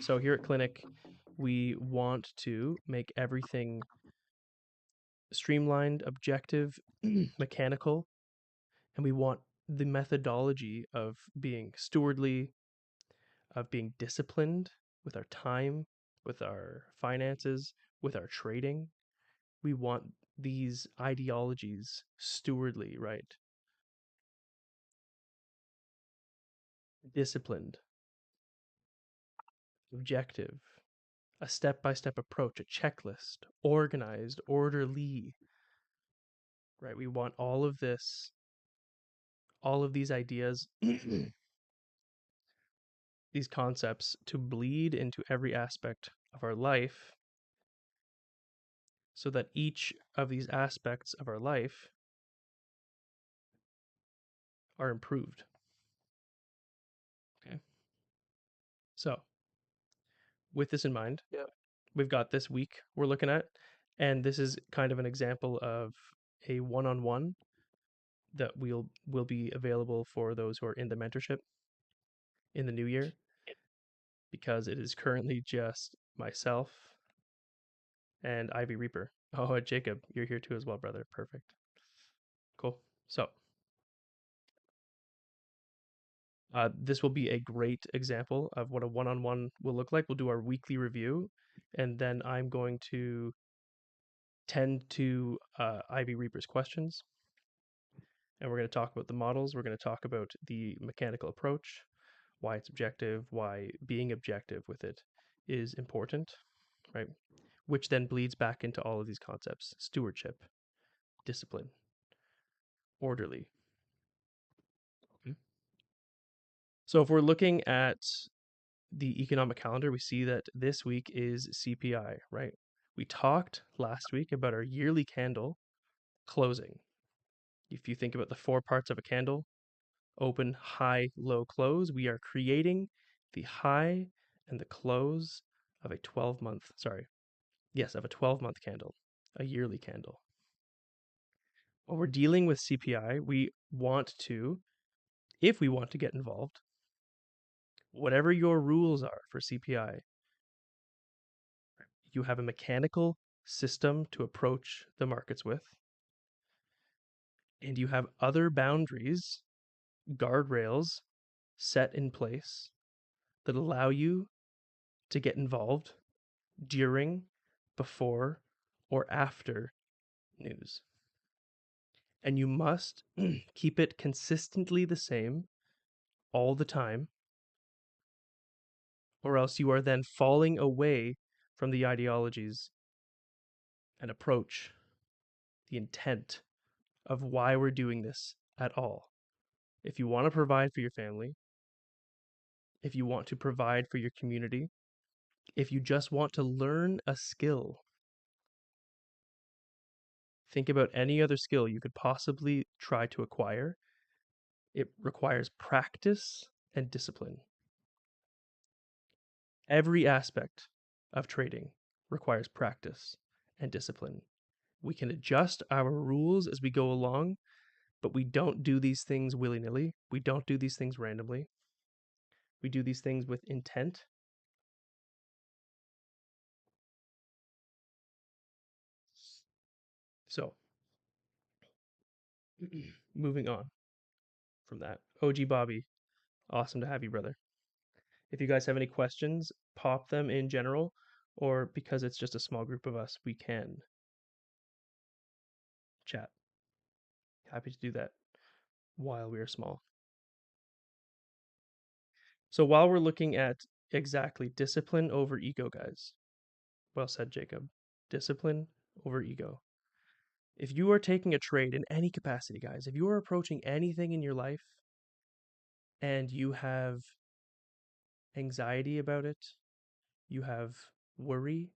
So here at CLINIQ, we want to make everything streamlined, objective, mechanical, and we want the methodology of being stewardly, of being disciplined with our time, with our finances, with our trading. We want these ideologies stewardly, right? Disciplined, objective, a step-by-step approach, a checklist, organized, orderly, right? We want all of this, all of these ideas, these concepts to bleed into every aspect of our life so that each of these aspects of our life are improved. Okay. So, with this in mind, we've got this week we're looking at, and this is kind of an example of a one-on-one that will be available for those who are in the mentorship in the new year, because it is currently just myself and Ivy Reaper. Oh, Jacob, you're here too as well, brother. Perfect. Cool. So, this will be a great example of what a one-on-one will look like. We'll do our weekly review, and then I'm going to tend to Ivy Reaper's questions, and we're going to talk about the models. We're going to talk about the mechanical approach, why it's objective, why being objective with it is important, right? Which then bleeds back into all of these concepts: stewardship, discipline, orderly. So if we're looking at the economic calendar, we see that this week is CPI, right? We talked last week about our yearly candle closing. If you think about the four parts of a candle: open, high, low, close, we are creating the high and the close of a 12-month, of a 12-month candle, a yearly candle. When we're dealing with CPI, we want to, if we want to get involved, whatever your rules are for CPI, you have a mechanical system to approach the markets with, and you have other boundaries, guardrails set in place that allow you to get involved during, before, or after news. And you must keep it consistently the same all the time, or else you are then falling away from the ideologies and approach, the intent of why we're doing this at all. If you want to provide for your family, if you want to provide for your community, if you just want to learn a skill, think about any other skill you could possibly try to acquire. It requires practice and discipline. Every aspect of trading requires practice and discipline. We can adjust our rules as we go along, but we don't do these things willy-nilly. We don't do these things randomly. We do these things with intent. So, moving on from that. OG Bobby, awesome to have you, brother. If you guys have any questions, pop them in general, or because it's just a small group of us, we can chat. Happy to do that while we are small. So while we're looking at exactly discipline over ego, guys, well said, Jacob. Discipline over ego. If you are taking a trade in any capacity, guys, if you are approaching anything in your life and you have anxiety about it, you have worry,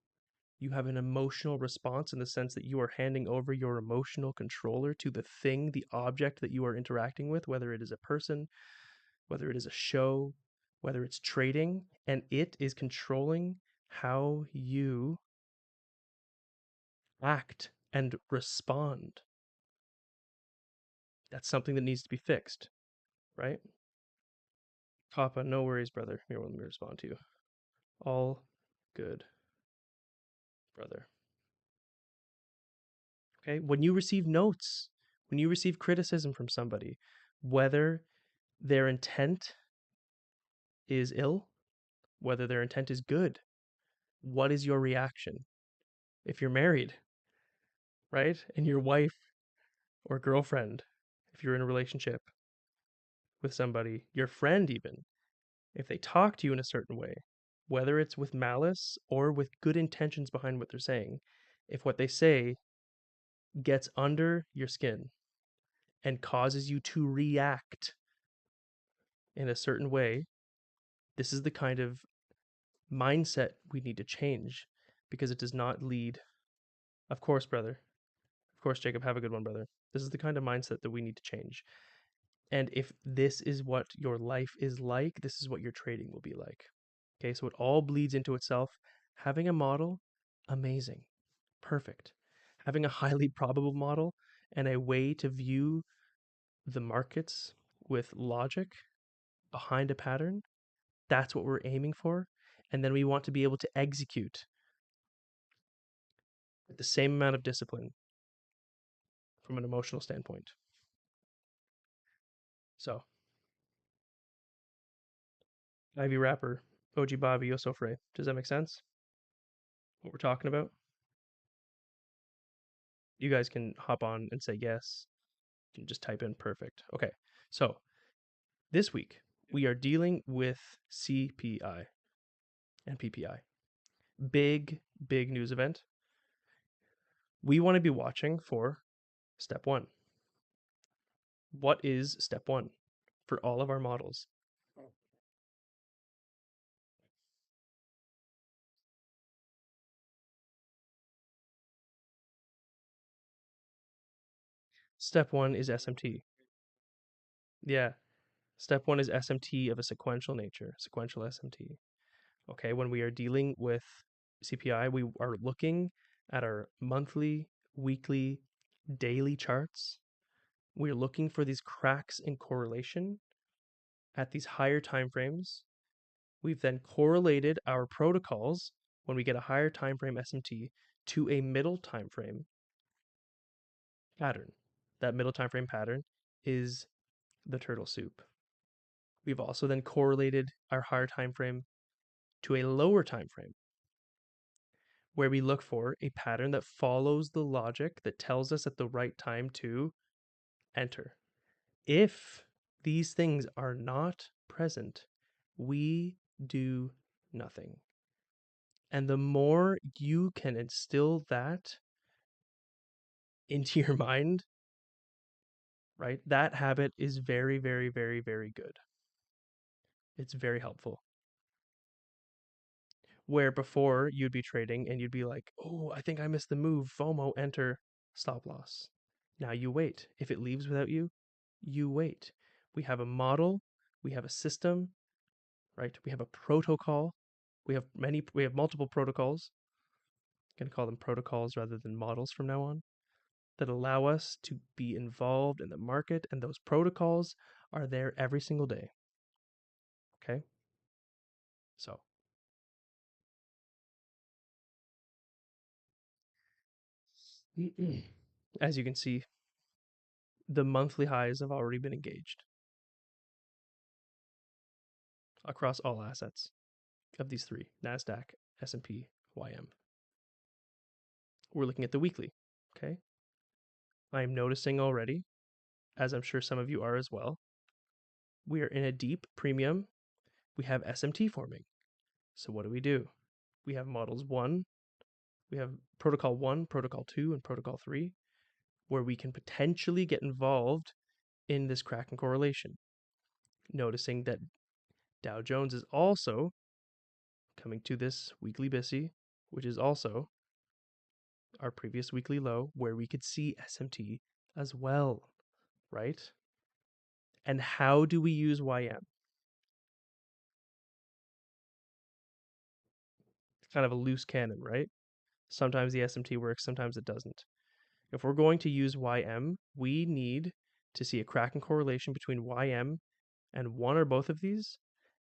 you have an emotional response in the sense that you are handing over your emotional controller to the thing, the object that you are interacting with, whether it is a person, whether it is a show, whether it's trading, and it is controlling how you act and respond. That's something that needs to be fixed, right? Papa, no worries, brother. Here, let me respond to you. All good, brother. Okay? When you receive notes, when you receive criticism from somebody, whether their intent is ill, whether their intent is good, what is your reaction? If you're married, right? And your wife or girlfriend, if you're in a relationship with somebody, your friend even, if they talk to you in a certain way, whether it's with malice or with good intentions behind what they're saying, if what they say gets under your skin and causes you to react in a certain way, this is the kind of mindset we need to change because it does not lead. Of course, brother. Of course, Jacob, have a good one, brother. This is the kind of mindset that we need to change. And if this is what your life is like, this is what your trading will be like. Okay, so it all bleeds into itself. Having a model, amazing, perfect. Having a highly probable model and a way to view the markets with logic behind a pattern, that's what we're aiming for. And then we want to be able to execute with the same amount of discipline from an emotional standpoint. So, Ivy Rapper, OG Bobby, Yosofre. Does that make sense? What we're talking about? You guys can hop on and say yes. You can just type in perfect. Okay. So, this week we are dealing with CPI and PPI. Big, big news event. We want to be watching for step one. What is step one for all of our models? Step one is SMT. Yeah. Step one is SMT of a sequential nature, sequential SMT. Okay. When we are dealing with CPI, we are looking at our monthly, weekly, daily charts. We're looking for these cracks in correlation at these higher time frames. We've then correlated our protocols when we get a higher time frame SMT to a middle time frame pattern. That middle time frame pattern is the turtle soup. We've also then correlated our higher time frame to a lower time frame where we look for a pattern that follows the logic that tells us at the right time to enter. If these things are not present, we do nothing. And the more you can instill that into your mind, right, that habit is very, very, very, very good. It's very helpful. Where before you'd be trading and you'd be like, oh, I think I missed the move. FOMO, enter, stop loss. Now you wait. If it leaves without you, you wait. We have a model, we have a system, right? We have a protocol. We have multiple protocols. I'm going to call them protocols rather than models from now on that allow us to be involved in the market, and those protocols are there every single day. Okay? So, as you can see, the monthly highs have already been engaged across all assets of these three: NASDAQ, S&P, YM. We're looking at the weekly. Okay? I'm noticing already, as I'm sure some of you are as well, we are in a deep premium. We have SMT forming. So what do? We have models one, we have protocol one, protocol two, and protocol three, where we can potentially get involved in this Kraken correlation. Noticing that Dow Jones is also coming to this weekly BISI, which is also our previous weekly low, where we could see SMT as well, right? And how do we use YM? kind of a loose cannon, right? Sometimes the SMT works, sometimes it doesn't. If we're going to use YM, we need to see a Kraken correlation between YM and one or both of these,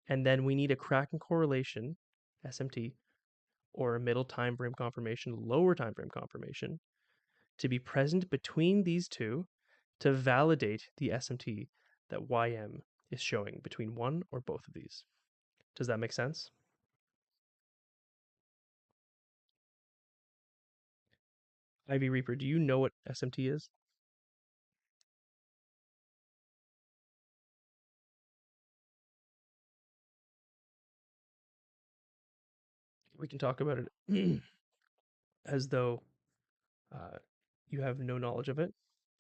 and then we need a Kraken correlation, SMT, or a middle time frame confirmation, lower time frame confirmation, to be present between these two to validate the SMT that YM is showing between one or both of these. Does that make sense? Ivy Reaper, do you know what SMT is? We can talk about it as though uh, you have no knowledge of it,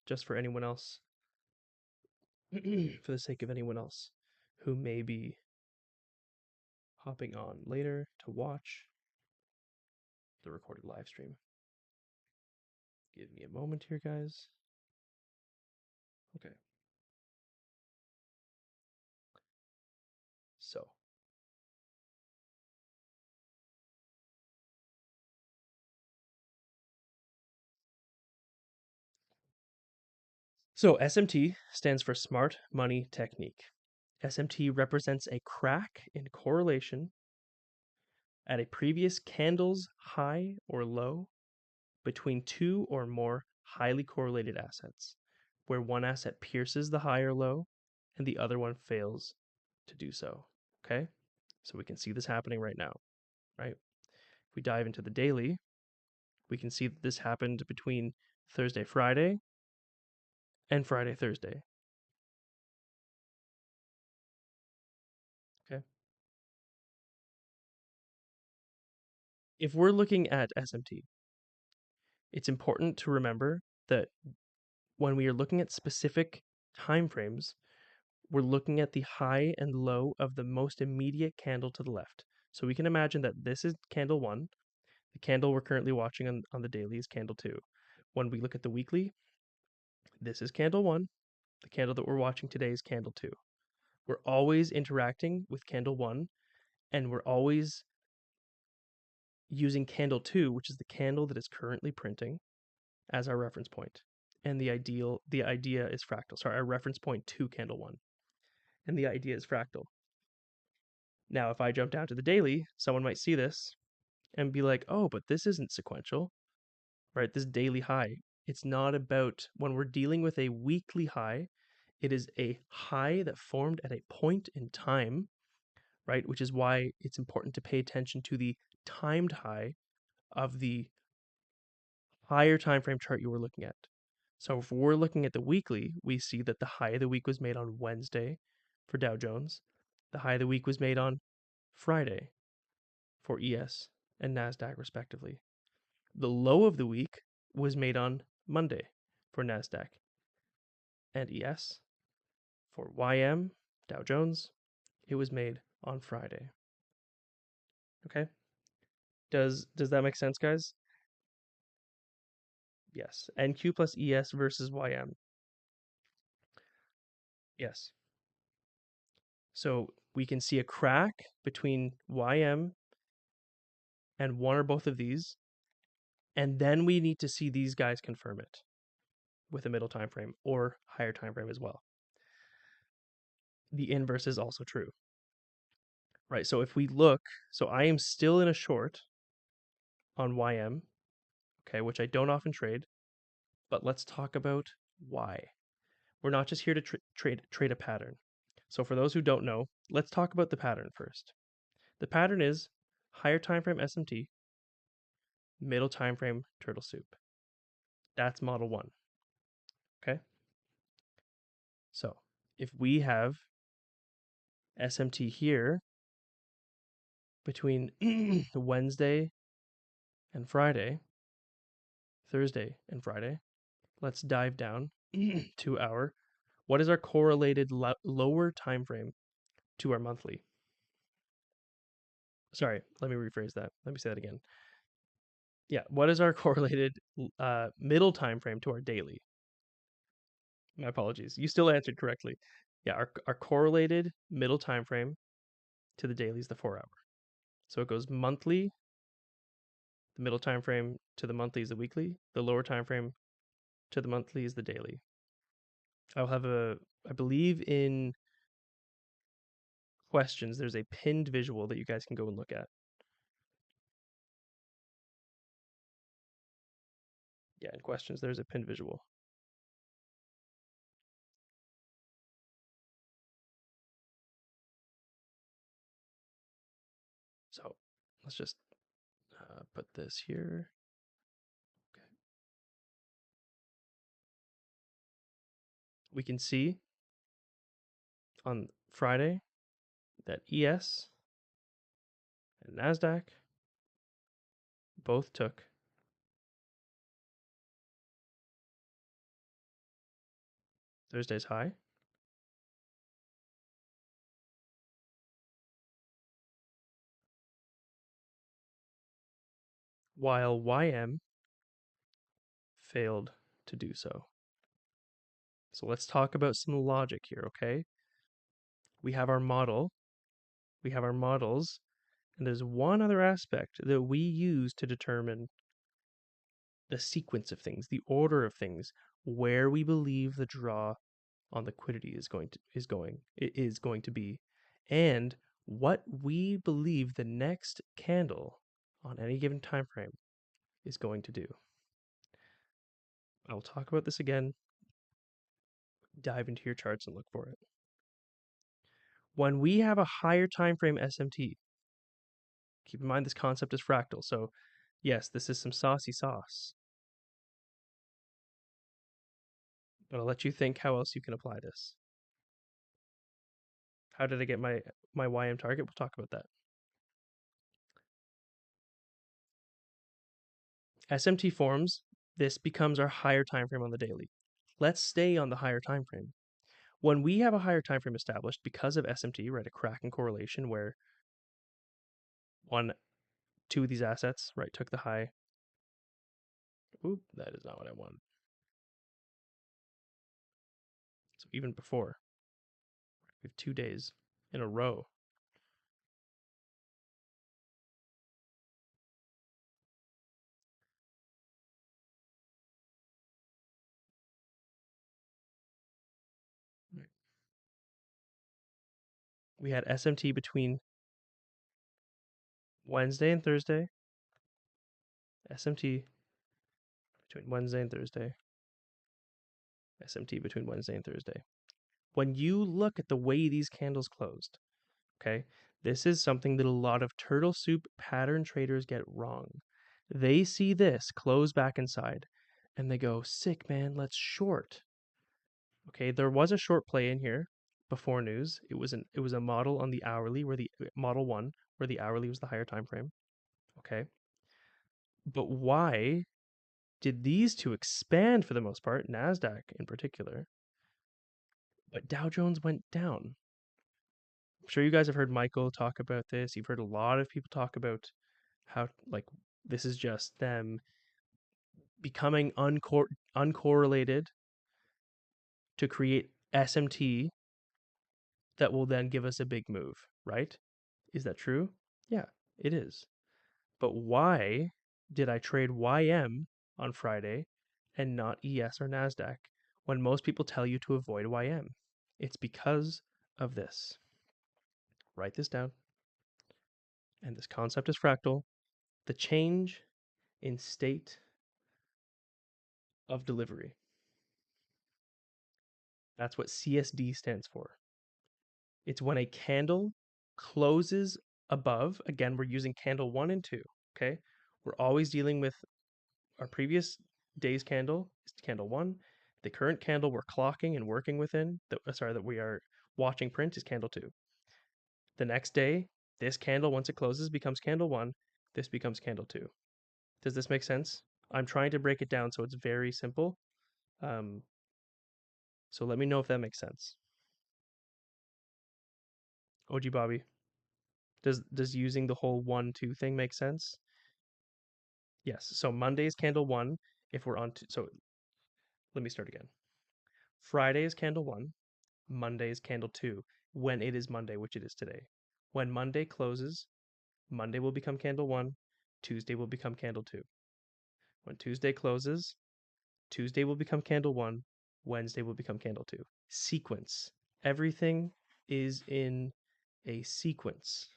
just for anyone else, for the sake of anyone else who may be hopping on later to watch the recorded live stream. Give me a moment here, guys. Okay. So SMT stands for Smart Money Technique. SMT represents a crack in correlation at a previous candle's high or low between two or more highly correlated assets, where one asset pierces the high or low and the other one fails to do so. Okay? So we can see this happening right now, right? If we dive into the daily, we can see that this happened between Thursday, Friday, and Friday, Thursday. Okay? If we're looking at SMT, it's important to remember that when we are looking at specific time frames, we're looking at the high and low of the most immediate candle to the left. So we can imagine that this is candle one. The candle we're currently watching on the daily is candle two. When we look at the weekly, this is candle one. The candle that we're watching today is candle two. We're always interacting with candle one, and we're always using candle two, which is the candle that is currently printing, as our reference point. And the idea is fractal. Sorry, our reference point to candle one. And the idea is fractal. Now, if I jump down to the daily, someone might see this and be like, oh, but this isn't sequential, right? This daily high. It's not about when we're dealing with a weekly high, it is a high that formed at a point in time, right? Which is why it's important to pay attention to the timed high of the higher time frame chart you were looking at. So if we're looking at the weekly, we see that the high of the week was made on Wednesday for Dow Jones. The high of the week was made on Friday for ES and NASDAQ, respectively. The low of the week was made on Monday for NASDAQ and ES. For YM, Dow Jones, it was made on Friday. Okay? Does that make sense, guys? Yes. NQ plus ES versus YM. Yes. So we can see a crack between YM and one or both of these, and then we need to see these guys confirm it with a middle time frame or higher time frame as well. The inverse is also true. Right? So if we look, so I am still in a short on YM, okay, which I don't often trade, but let's talk about why. We're not just here to trade a pattern. So for those who don't know, let's talk about the pattern first. The pattern is higher time frame SMT, middle time frame turtle soup. That's model 1. Okay? So, if we have SMT here between Wednesday and Friday, Thursday and Friday, let's dive down to our what is our correlated lower time frame to our monthly? Sorry, let me rephrase that. Let me say that again. Yeah, what is our correlated middle time frame to our daily? My apologies. You still answered correctly. Yeah, our correlated middle time frame to the daily is the 4 hour. So it goes monthly The middle time frame to the monthly is the weekly. The lower time frame to the monthly is the daily. I'll have I believe in questions, there's a pinned visual that you guys can go and look at. Yeah, in questions, there's a pinned visual. So let's just put this here. Okay. We can see on Friday that ES and NASDAQ both took Thursday's high, while YM failed to do so. So let's talk about some logic here, okay? We have our model, we have our models, and there's one other aspect that we use to determine the sequence of things, the order of things, where we believe the draw on liquidity is going to be, and what we believe the next candle on any given time frame is going to do. I will talk about this again. Dive into your charts and look for it. When we have a higher time frame SMT, keep in mind this concept is fractal. So, yes, this is some saucy sauce, but I'll let you think how else you can apply this. How did I get my YM target? We'll talk about that. SMT forms, this becomes our higher time frame on the daily. Let's stay on the higher time frame. When we have a higher time frame established because of SMT, right, a Kraken correlation where two of these assets, right, took the high. Oop, that is not what I wanted. So even before, we have 2 days in a row. Right. We had SMT between Wednesday and Thursday, SMT between Wednesday and Thursday, SMT between Wednesday and Thursday. When you look at the way these candles closed, okay, this is something that a lot of turtle soup pattern traders get wrong. They see this close back inside and they go, sick, man, let's short. Okay, there was a short play in here before news. It was a model on the hourly where the model one where the hourly was the higher time frame. Okay. But why did these two expand for the most part, NASDAQ in particular, but Dow Jones went down? I'm sure you guys have heard Michael talk about this. You've heard a lot of people talk about how, like, this is just them becoming uncorrelated to create SMT that will then give us a big move, right? Is that true? Yeah, it is. But why did I trade YM on Friday and not ES or NASDAQ when most people tell you to avoid YM? It's because of this. Write this down. And this concept is fractal. The change in state of delivery. That's what CSD stands for. It's when a candle closes above, again, we're using candle 1 and 2, okay? We're always dealing with our previous day's candle is candle 1. The current candle we're clocking and working within, that we are watching print is candle 2. The next day, this candle, once it closes, becomes candle 1. This becomes candle 2. Does this make sense? I'm trying to break it down so it's very simple. Um, so let me know if that makes sense. OG Bobby, does using the whole 1-2 thing make sense? Yes. So Monday's candle 1. If we're on, so let me start again. Friday is candle 1. Monday is candle 2 when it is Monday, which it is today. When Monday closes, Monday will become candle 1. Tuesday will become candle 2. When Tuesday closes, Tuesday will become candle 1, Wednesday will become candle 2. Sequence. Everything is in a sequence.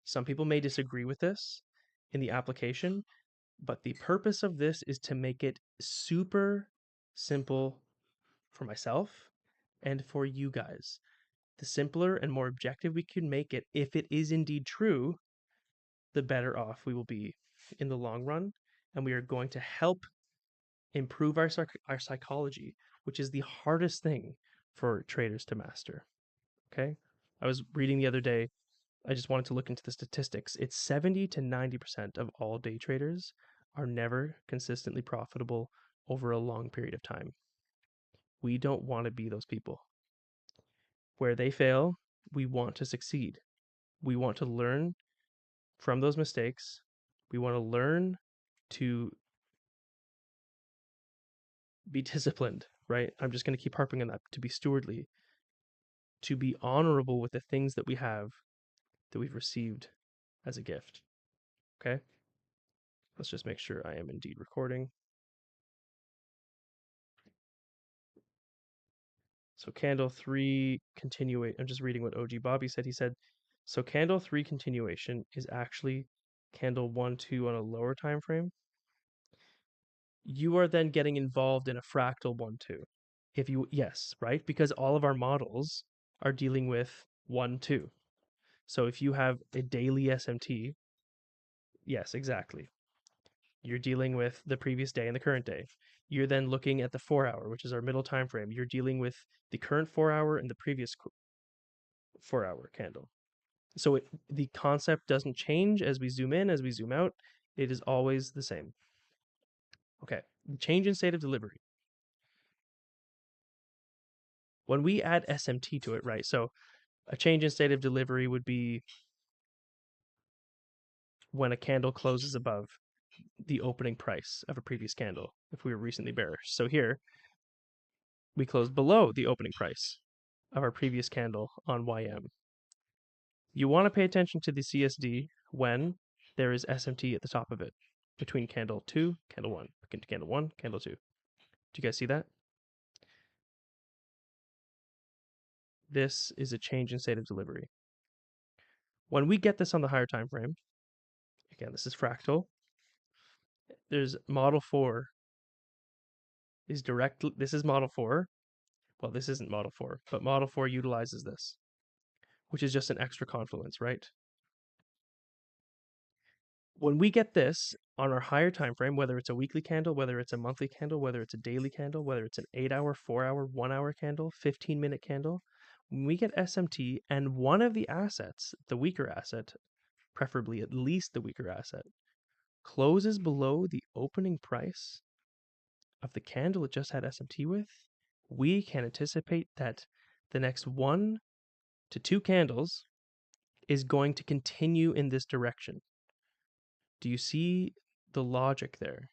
Some people may disagree with this in the application, but the purpose of this is to make it super simple for myself and for you guys. The simpler and more objective we can make it, if it is indeed true, the better off we will be in the long run. And we are going to help improve our psychology, which is the hardest thing for traders to master. Okay. I was reading the other day, I just wanted to look into the statistics. It's 70 to 90% of all day traders are never consistently profitable over a long period of time. We don't want to be those people. Where they fail, we want to succeed. We want to learn from those mistakes. We want to learn to be disciplined, right? I'm just going to keep harping on that, to be stewardly, to be honorable with the things that we have, that we've received as a gift. Okay? Let's just make sure I am indeed recording. So candle 3 continuation. I'm just reading what OG Bobby said. He said, so candle 3 continuation is actually candle 1, 2 on a lower time frame. You are then getting involved in a fractal 1, 2. If you, yes, right? Because all of our models are dealing with 1, 2. So if you have a daily SMT, yes, exactly. You're dealing with the previous day and the current day. You're then looking at the 4-hour, which is our middle time frame. You're dealing with the current 4-hour and the previous 4-hour candle. So the concept doesn't change as we zoom in, as we zoom out. It is always the same. Okay, change in state of delivery. When we add SMT to it, right? So a change in state of delivery would be when a candle closes above the opening price of a previous candle, if we were recently bearish. So here, we closed below the opening price of our previous candle on YM. You want to pay attention to the CSD when there is SMT at the top of it, between candle 2, candle 1, candle 1, candle 2. Do you guys see that? This is a change in state of delivery. When we get this on the higher time frame, again, this is fractal. There's model 4 is direct. This is model 4. Well, this isn't model 4, but model 4 utilizes this, which is just an extra confluence, right? When we get this on our higher time frame, whether it's a weekly candle, whether it's a monthly candle, whether it's a daily candle, whether it's an 8-hour, 4-hour, 1-hour candle, 15-minute candle, when we get SMT and one of the assets, the weaker asset, preferably at least the weaker asset, closes below the opening price of the candle it just had SMT with, we can anticipate that the next 1 to 2 candles is going to continue in this direction. Do you see the logic there?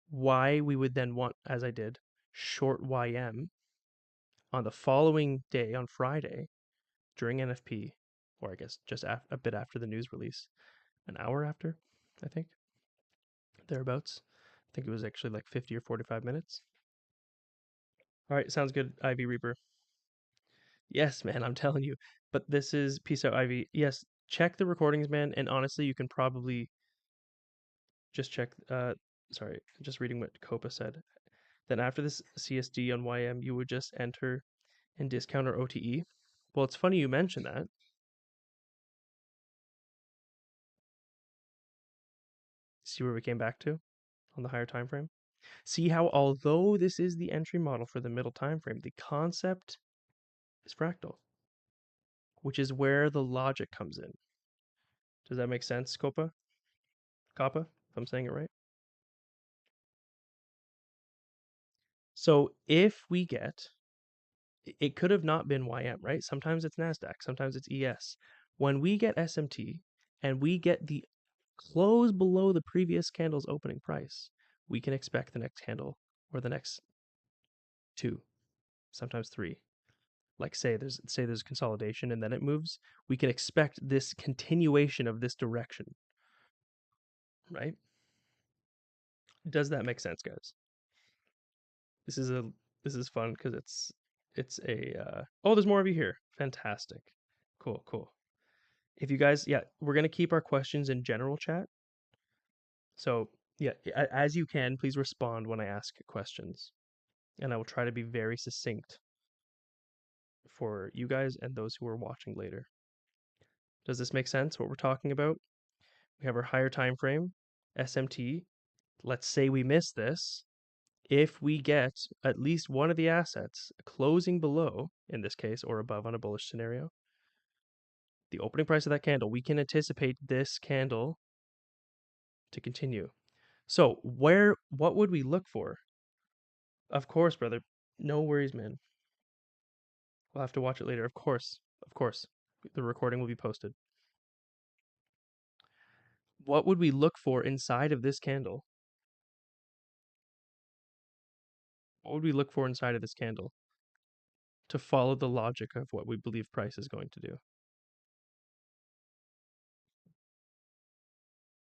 Why we would then want, as I did, short YM on the following day, on Friday, during NFP, or I guess just a bit after the news release, an hour after, I think, thereabouts. I think it was actually like 50 or 45 minutes. All right, sounds good, Ivy Reaper. Yes, man, I'm telling you. But this is Peace Out, Ivy. Yes, check the recordings, man. And honestly, you can probably just check. Sorry, just reading what Copa said. Then after this CSD on YM, you would just enter and discount our OTE. Well, it's funny you mention that. See where we came back to on the higher time frame? See how although this is the entry model for the middle time frame, the concept is fractal, which is where the logic comes in. Does that make sense, Copa? Kappa, if I'm saying it right? So if we get, it could have not been YM, right? Sometimes it's NASDAQ, sometimes it's ES. When we get SMT and we get the close below the previous candle's opening price, we can expect the next candle or the next 2, sometimes 3, like say there's consolidation and then it moves, we can expect this continuation of this direction, right? Does that make sense, guys? This is a this is fun because it's a oh, there's more of you here. Fantastic. Cool, cool. If you guys, yeah, we're gonna keep our questions in general chat. So yeah, as you can, please respond when I ask questions, and I will try to be very succinct for you guys and those who are watching later. Does this make sense? What we're talking about? We have our higher time frame, SMT. Let's say we miss this. If we get at least one of the assets closing below, in this case, or above on a bullish scenario, the opening price of that candle, we can anticipate this candle to continue. So what would we look for? Of course, brother. No worries, man. We'll have to watch it later. Of course. Of course. The recording will be posted. What would we look for inside of this candle? What would we look for inside of this candle to follow the logic of what we believe price is going to do?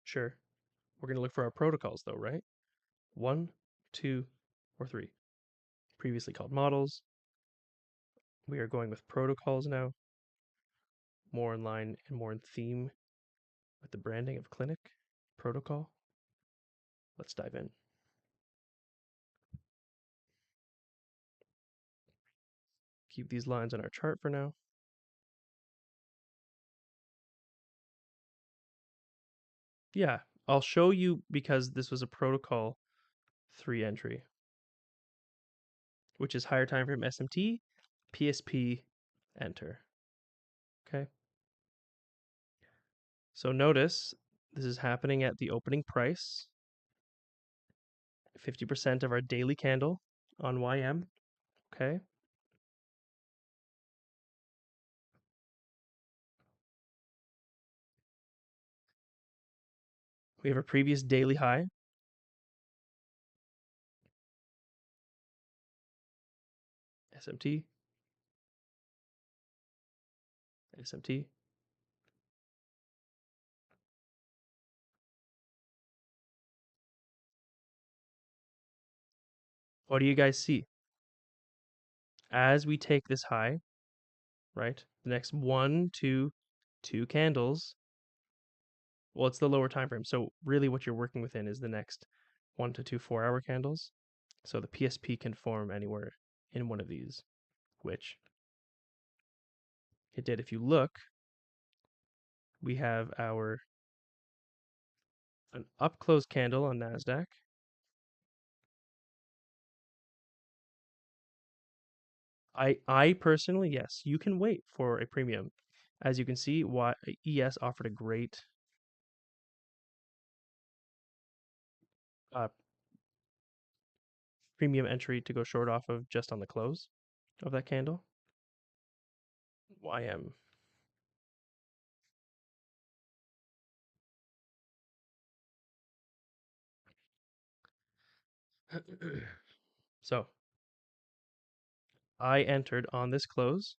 Sure. We're going to look for our protocols though, right? 1, 2, or 3. Previously called models. We are going with protocols now, more in line and more in theme with the branding of CLINIQ protocol. Let's dive in. Keep these lines on our chart for now. Yeah, I'll show you because this was a protocol 3 entry, which is higher time frame SMT, PSP, enter. Okay. So notice this is happening at the opening price, 50% of our daily candle on YM. Okay. We have a previous daily high, SMT, SMT. What do you guys see? As we take this high, right? The next two candles. Well, it's the lower time frame. So really what you're working within is the next 1 to 2 4-hour candles. So the PSP can form anywhere in one of these, which it did. If you look, we have an up close candle on NASDAQ. I personally, yes, you can wait for a premium. As you can see, ES offered a great uh, premium entry to go short off of just on the close of that candle. YM. So I entered on this close.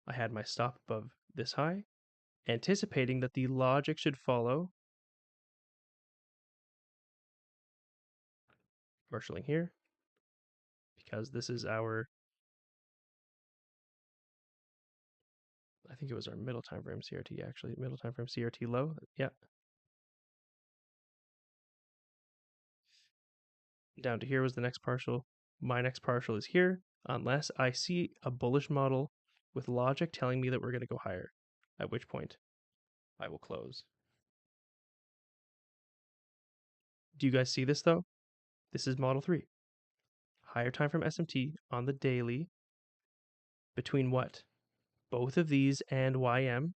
I had my stop above this high, anticipating that the logic should follow. Marshalling here, because this is I think it was our middle time frame CRT actually, middle time frame CRT low. Yeah. Down to here was the next partial. My next partial is here, unless I see a bullish model with logic telling me that we're going to go higher, at which point I will close. Do you guys see this though? This is model 3. Higher time frame SMT on the daily between what? Both of these and YM.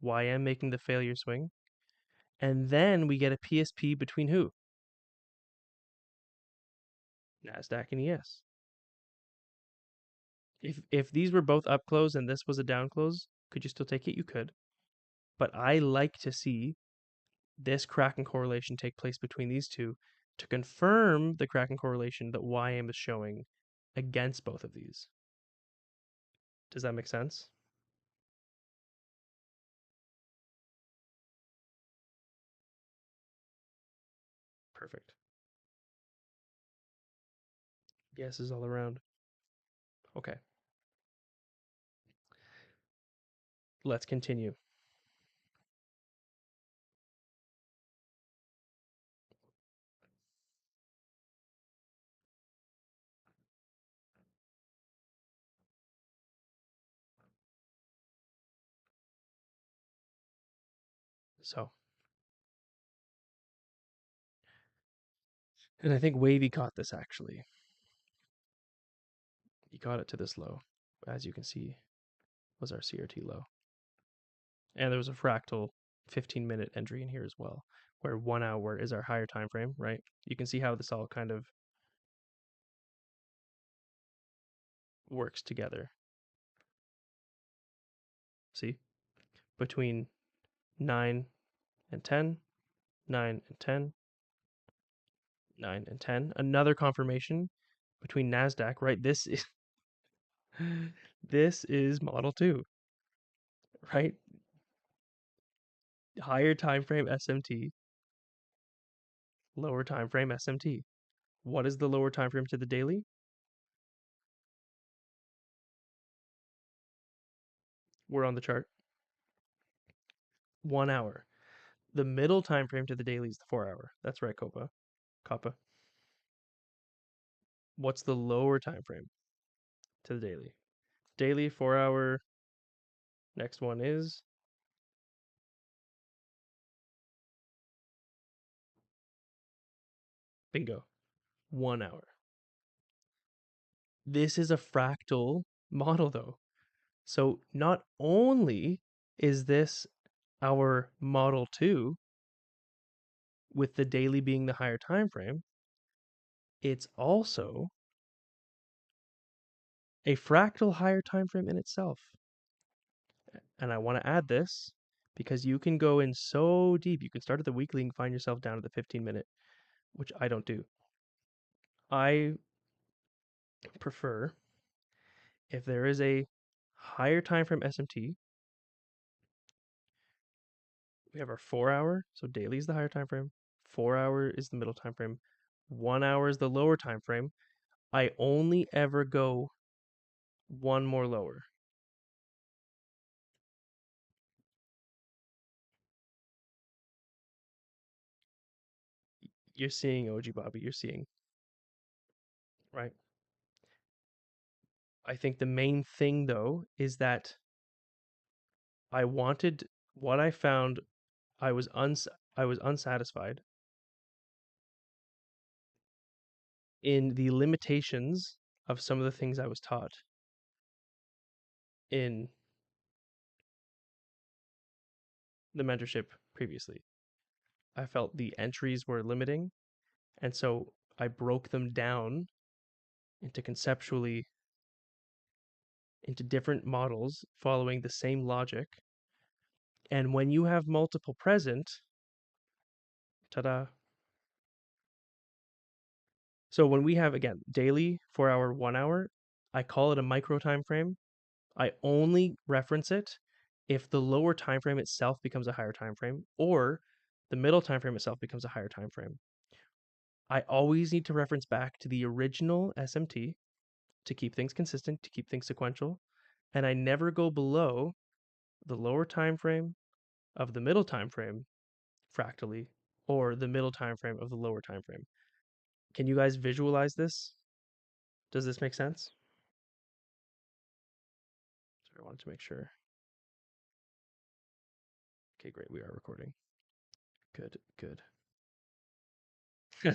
YM making the failure swing. And then we get a PSP between who? NASDAQ and ES. If these were both up close and this was a down close, could you still take it? You could. But I like to see this Kraken correlation take place between these two to confirm the Kraken correlation that YM is showing against both of these. Does that make sense? Perfect. Yes is all around. Okay, let's continue. So, and I think Wavy caught this actually. He got it to this low, as you can see, was our CRT low. And there was a fractal 15-minute entry in here as well, where 1 hour is our higher time frame, right? You can see how this all kind of works together. See? Between 9 and 10, 9 and 10, 9 and 10. Another confirmation between NASDAQ, right? This is Model 2, right? Higher time frame SMT, lower time frame SMT. What is the lower time frame to the daily? We're on the chart. 1 hour. The middle time frame to the daily is the 4 hour. That's right, Copa. Kappa. What's the lower time frame to the daily? Daily 4 hour. Next one is bingo. 1 hour. This is a fractal model though. So not only is this our model 2 with the daily being the higher time frame, it's also a fractal higher time frame in itself. And I want to add this because you can go in so deep. You can start at the weekly and find yourself down at the 15-minute, which I don't do. I prefer if there is a higher time frame SMT, we have our 4 hour, so daily is the higher time frame, 4 hour is the middle time frame, 1 hour is the lower time frame. I only ever go one more lower. You're seeing OG Bobby, you're seeing, right? I think the main thing though is that I wanted what I found. I was unsatisfied in the limitations of some of the things I was taught in the mentorship previously. I felt the entries were limiting, and so I broke them down into conceptually into different models following the same logic. And when you have multiple present, ta-da. So when we have again daily, 4 hour, 1 hour, I call it a micro time frame. I only reference it if the lower time frame itself becomes a higher time frame or the middle time frame itself becomes a higher time frame. I always need to reference back to the original SMT to keep things consistent, to keep things sequential, and I never go below the lower time frame of the middle time frame fractally or the middle time frame of the lower time frame. Can you guys visualize this? Does this make sense? So I wanted to make sure. Okay, great. We are recording. Good, good.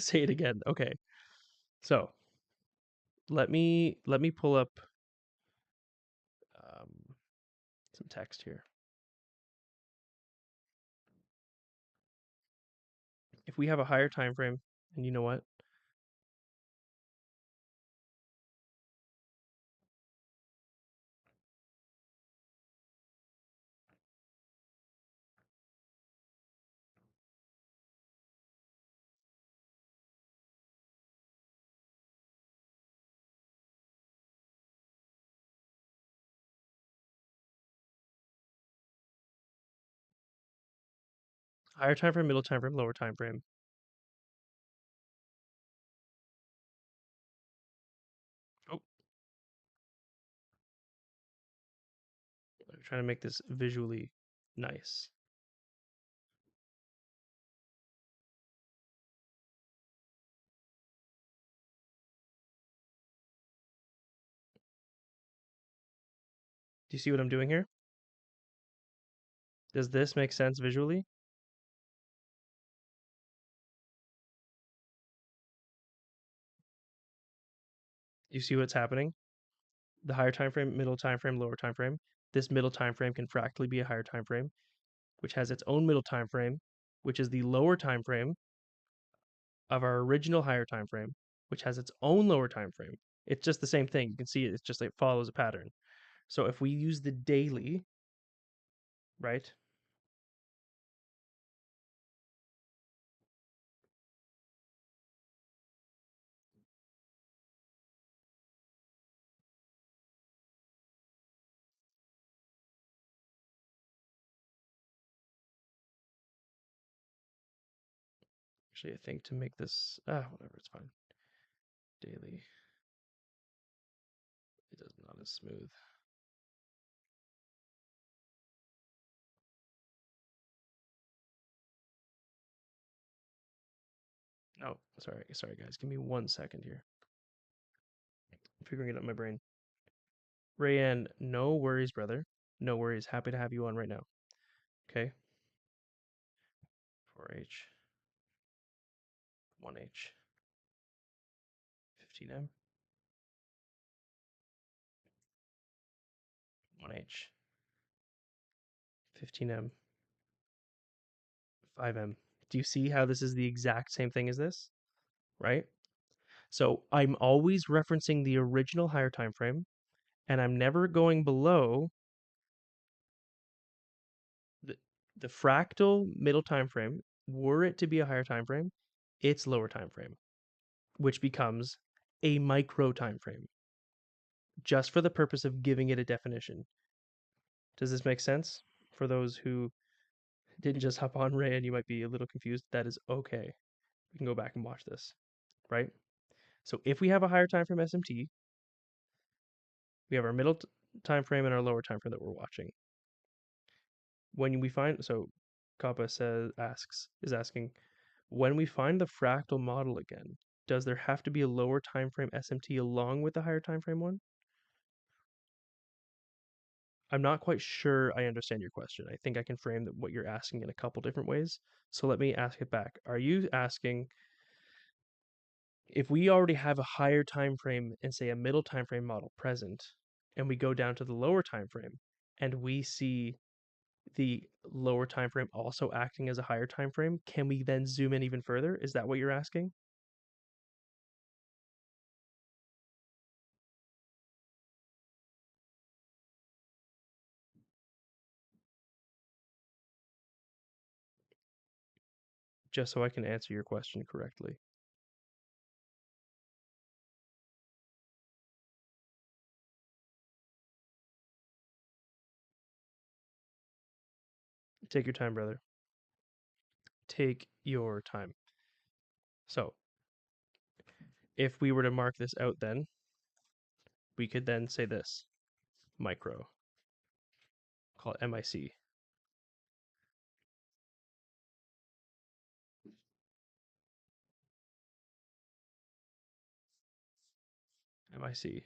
Say it again. Okay. So let me pull up um, some text here. If we have a higher time frame, and you know what? Higher time frame, middle time frame, lower time frame. Oh, I'm trying to make this visually nice. Do you see what I'm doing here? Does this make sense visually? You see what's happening? The higher time frame, middle time frame, lower time frame. This middle time frame can fractally be a higher time frame, which has its own middle time frame, which is the lower time frame of our original higher time frame, which has its own lower time frame. It's just the same thing. You can see it. It's just like it follows a pattern. So if we use the daily, right? Actually, I think to make this whatever, it's fine. Daily. It does not as smooth. Oh, sorry guys. Give me 1 second here. I'm figuring it out in my brain. Rayanne, no worries, brother. No worries. Happy to have you on right now. Okay. 4H, 1H, 15M, 1H, 15M, 5M. Do you see how this is the exact same thing as this? Right? So I'm always referencing the original higher time frame, and I'm never going below the, the fractal middle time frame. Were it to be a higher time frame, it's lower time frame, which becomes a micro time frame, just for the purpose of giving it a definition. Does this make sense? For those who didn't just hop on Ray and you might be a little confused, that is okay. We can go back and watch this, right? So if we have a higher time frame SMT, we have our middle time frame and our lower time frame that we're watching. When we find, so Kappa is asking, when we find the fractal model again, does there have to be a lower time frame SMT along with the higher time frame one? I'm not quite sure I understand your question. I think I can frame what you're asking in a couple different ways. So let me ask it back. Are you asking if we already have a higher time frame and say a middle time frame model present, and we go down to the lower time frame and we see the lower time frame also acting as a higher time frame, can we then zoom in even further? Is that what you're asking? Just so I can answer your question correctly. Take your time, brother. Take your time. So, if we were to mark this out, then we could then say this micro, call it MIC. MIC.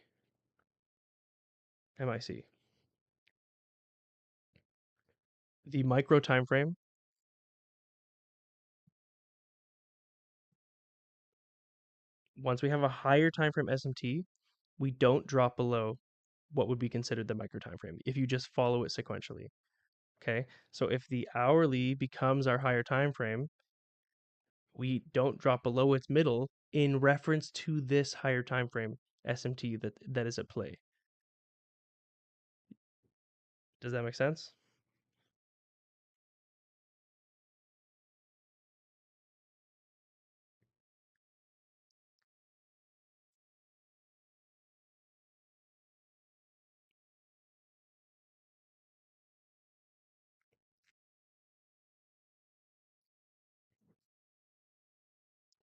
MIC. The micro time frame, once we have a higher time frame SMT, we don't drop below what would be considered the micro time frame if you just follow it sequentially. Okay, so if the hourly becomes our higher time frame, we don't drop below its middle in reference to this higher time frame SMT that is at play. Does that make sense?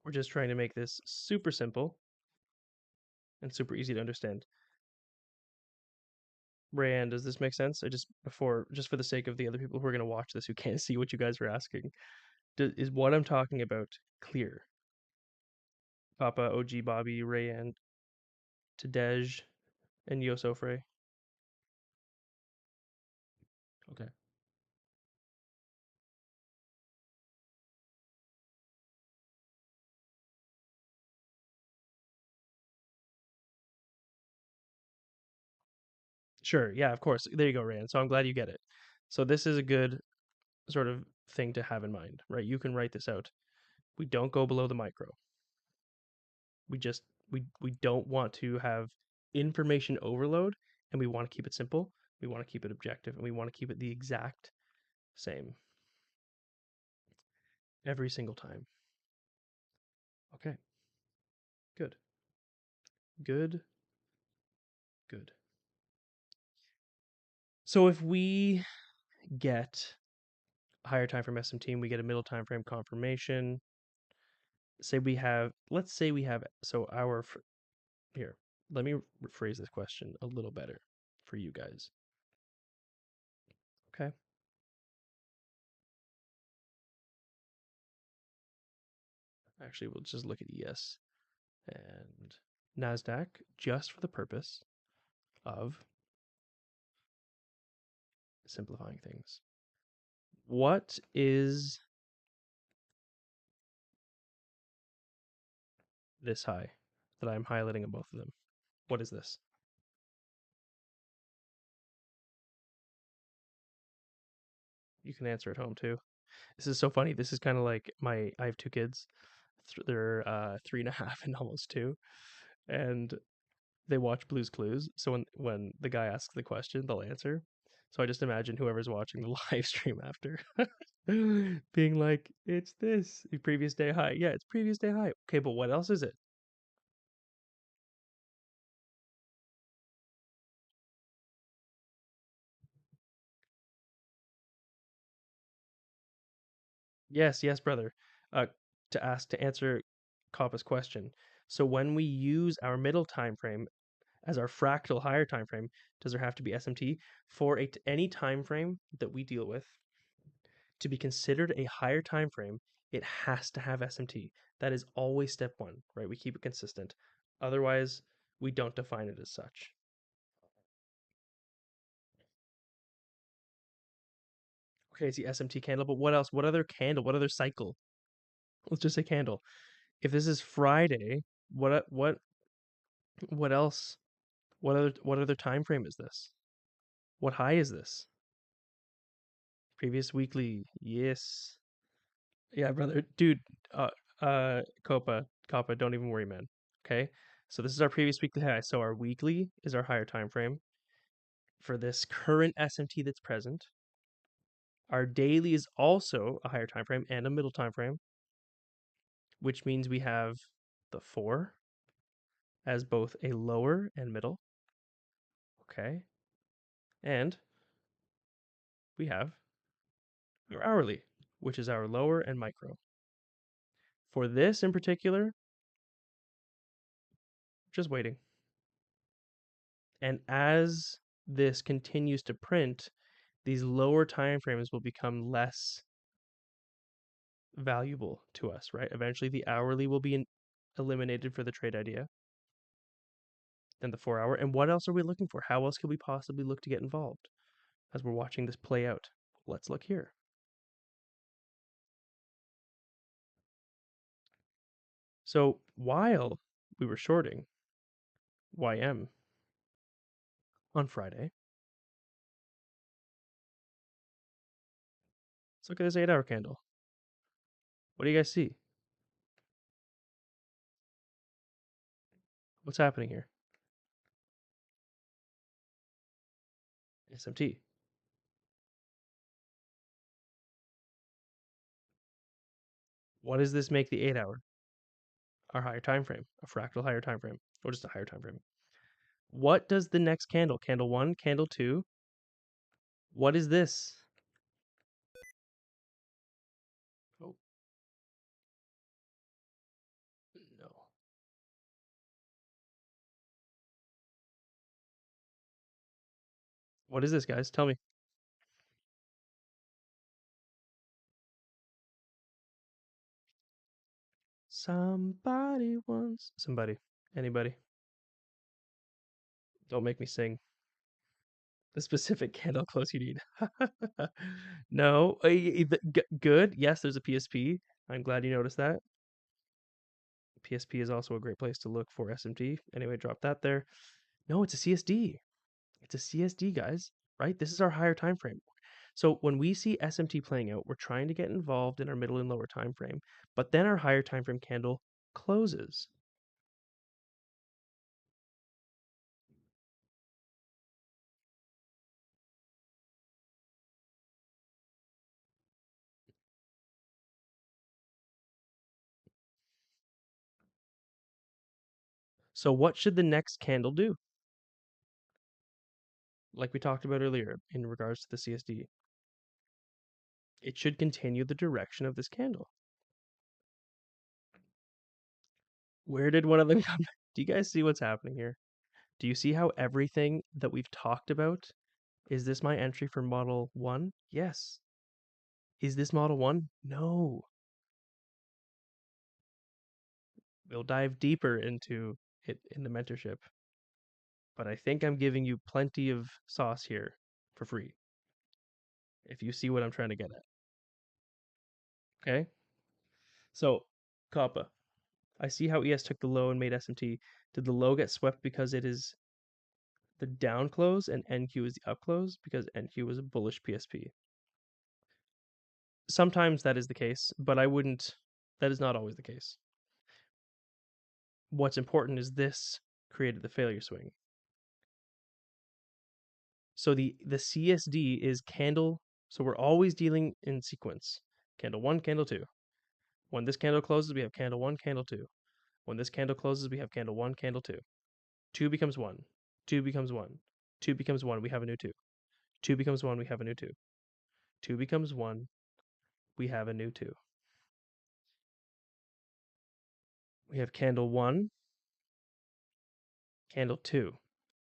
We're just trying to make this super simple and super easy to understand. Rayanne, does this make sense? Just for the sake of the other people who are going to watch this who can't see what you guys are asking, is what I'm talking about clear? Papa, OG, Bobby, Rayanne, Tadej, and Yosofre. Okay. Sure. Yeah, of course. There you go, Rand. So I'm glad you get it. So this is a good sort of thing to have in mind, right? You can write this out. We don't go below the micro. We just we don't want to have information overload, and we want to keep it simple. We want to keep it objective, and we want to keep it the exact same every single time. Okay. Good. Good. Good. So if we get a higher time frame SMT and we get a middle time frame confirmation, let's say we have, so our, here, let me rephrase this question a little better for you guys. Okay. Actually, we'll just look at ES and NASDAQ just for the purpose of simplifying things. What is this high that I'm highlighting in both of them? What is this? You can answer at home too. This is so funny. This is kind of like I have two kids. They're 3.5 and almost 2, and they watch Blue's Clues. So when the guy asks the question, they'll answer. So I just imagine whoever's watching the live stream after being like, "It's this previous day high." Yeah, it's previous day high. Okay, but what else is it? Yes, yes, brother. Uh, to answer Kappa's question. So when we use our middle time frame as our fractal higher time frame, does there have to be SMT for any time frame that we deal with to be considered a higher time frame? It has to have SMT. That is always step one, right? We keep it consistent. Otherwise, we don't define it as such. Okay, it's the SMT candle, but what else? What other candle? What other cycle? Let's just say candle. If this is Friday, what else? What other time frame is this? What high is this? Previous weekly. Yes. Yeah, brother. Dude, Copa, don't even worry, man. Okay? So this is our previous weekly high. So our weekly is our higher time frame for this current SMT that's present. Our daily is also a higher time frame and a middle time frame, which means we have the 4 as both a lower and middle. Okay? And we have our hourly, which is our lower and micro. For this in particular, just waiting. And as this continues to print, these lower time frames will become less valuable to us, right? Eventually, the hourly will be eliminated for the trade idea, then the 4 hour. And what else are we looking for? How else could we possibly look to get involved as we're watching this play out? Let's look here. So while we were shorting YM on Friday, let's look at this 8 hour candle. What do you guys see? What's happening here? SMT. What does this make the 8 hour? Our higher time frame, a fractal higher time frame, or just a higher time frame. What does the next candle? Candle 1, candle 2. What is this? Oh, What is this, guys? Tell me. Somebody once. Somebody. Anybody. Don't make me sing. The specific candle close you need. No. Good. Yes, there's a PSP. I'm glad you noticed that. PSP is also a great place to look for SMT. Anyway, drop that there. No, it's a CSD. It's a CSD, guys, right? This is our higher time frame. So when we see SMT playing out, we're trying to get involved in our middle and lower time frame, but then our higher time frame candle closes. So what should the next candle do? Like we talked about earlier in regards to the CSD, it should continue the direction of this candle. Where did one of them come? Do you guys see what's happening here? Do you see how everything that we've talked about? Is this my entry for model 1? Yes. Is this model 1? No. We'll dive deeper into it in the mentorship, but I think I'm giving you plenty of sauce here for free, if you see what I'm trying to get at. Okay? So, Kappa. I see how ES took the low and made SMT. Did the low get swept because it is the down close and NQ is the up close? Because NQ was a bullish PSP. Sometimes that is the case, but that is not always the case. What's important is this created the failure swing. So the CSD is candle. So we're always dealing in sequence. Candle 1, candle 2. When this candle closes, we have candle 1, candle 2. When this candle closes, we have candle 1, candle 2. 2 becomes 1. 2 becomes 1. 2 becomes 1. We have a new 2. 2 becomes 1. We have a new 2. 2 becomes 1. We have a new 2. We have candle 1, candle 2.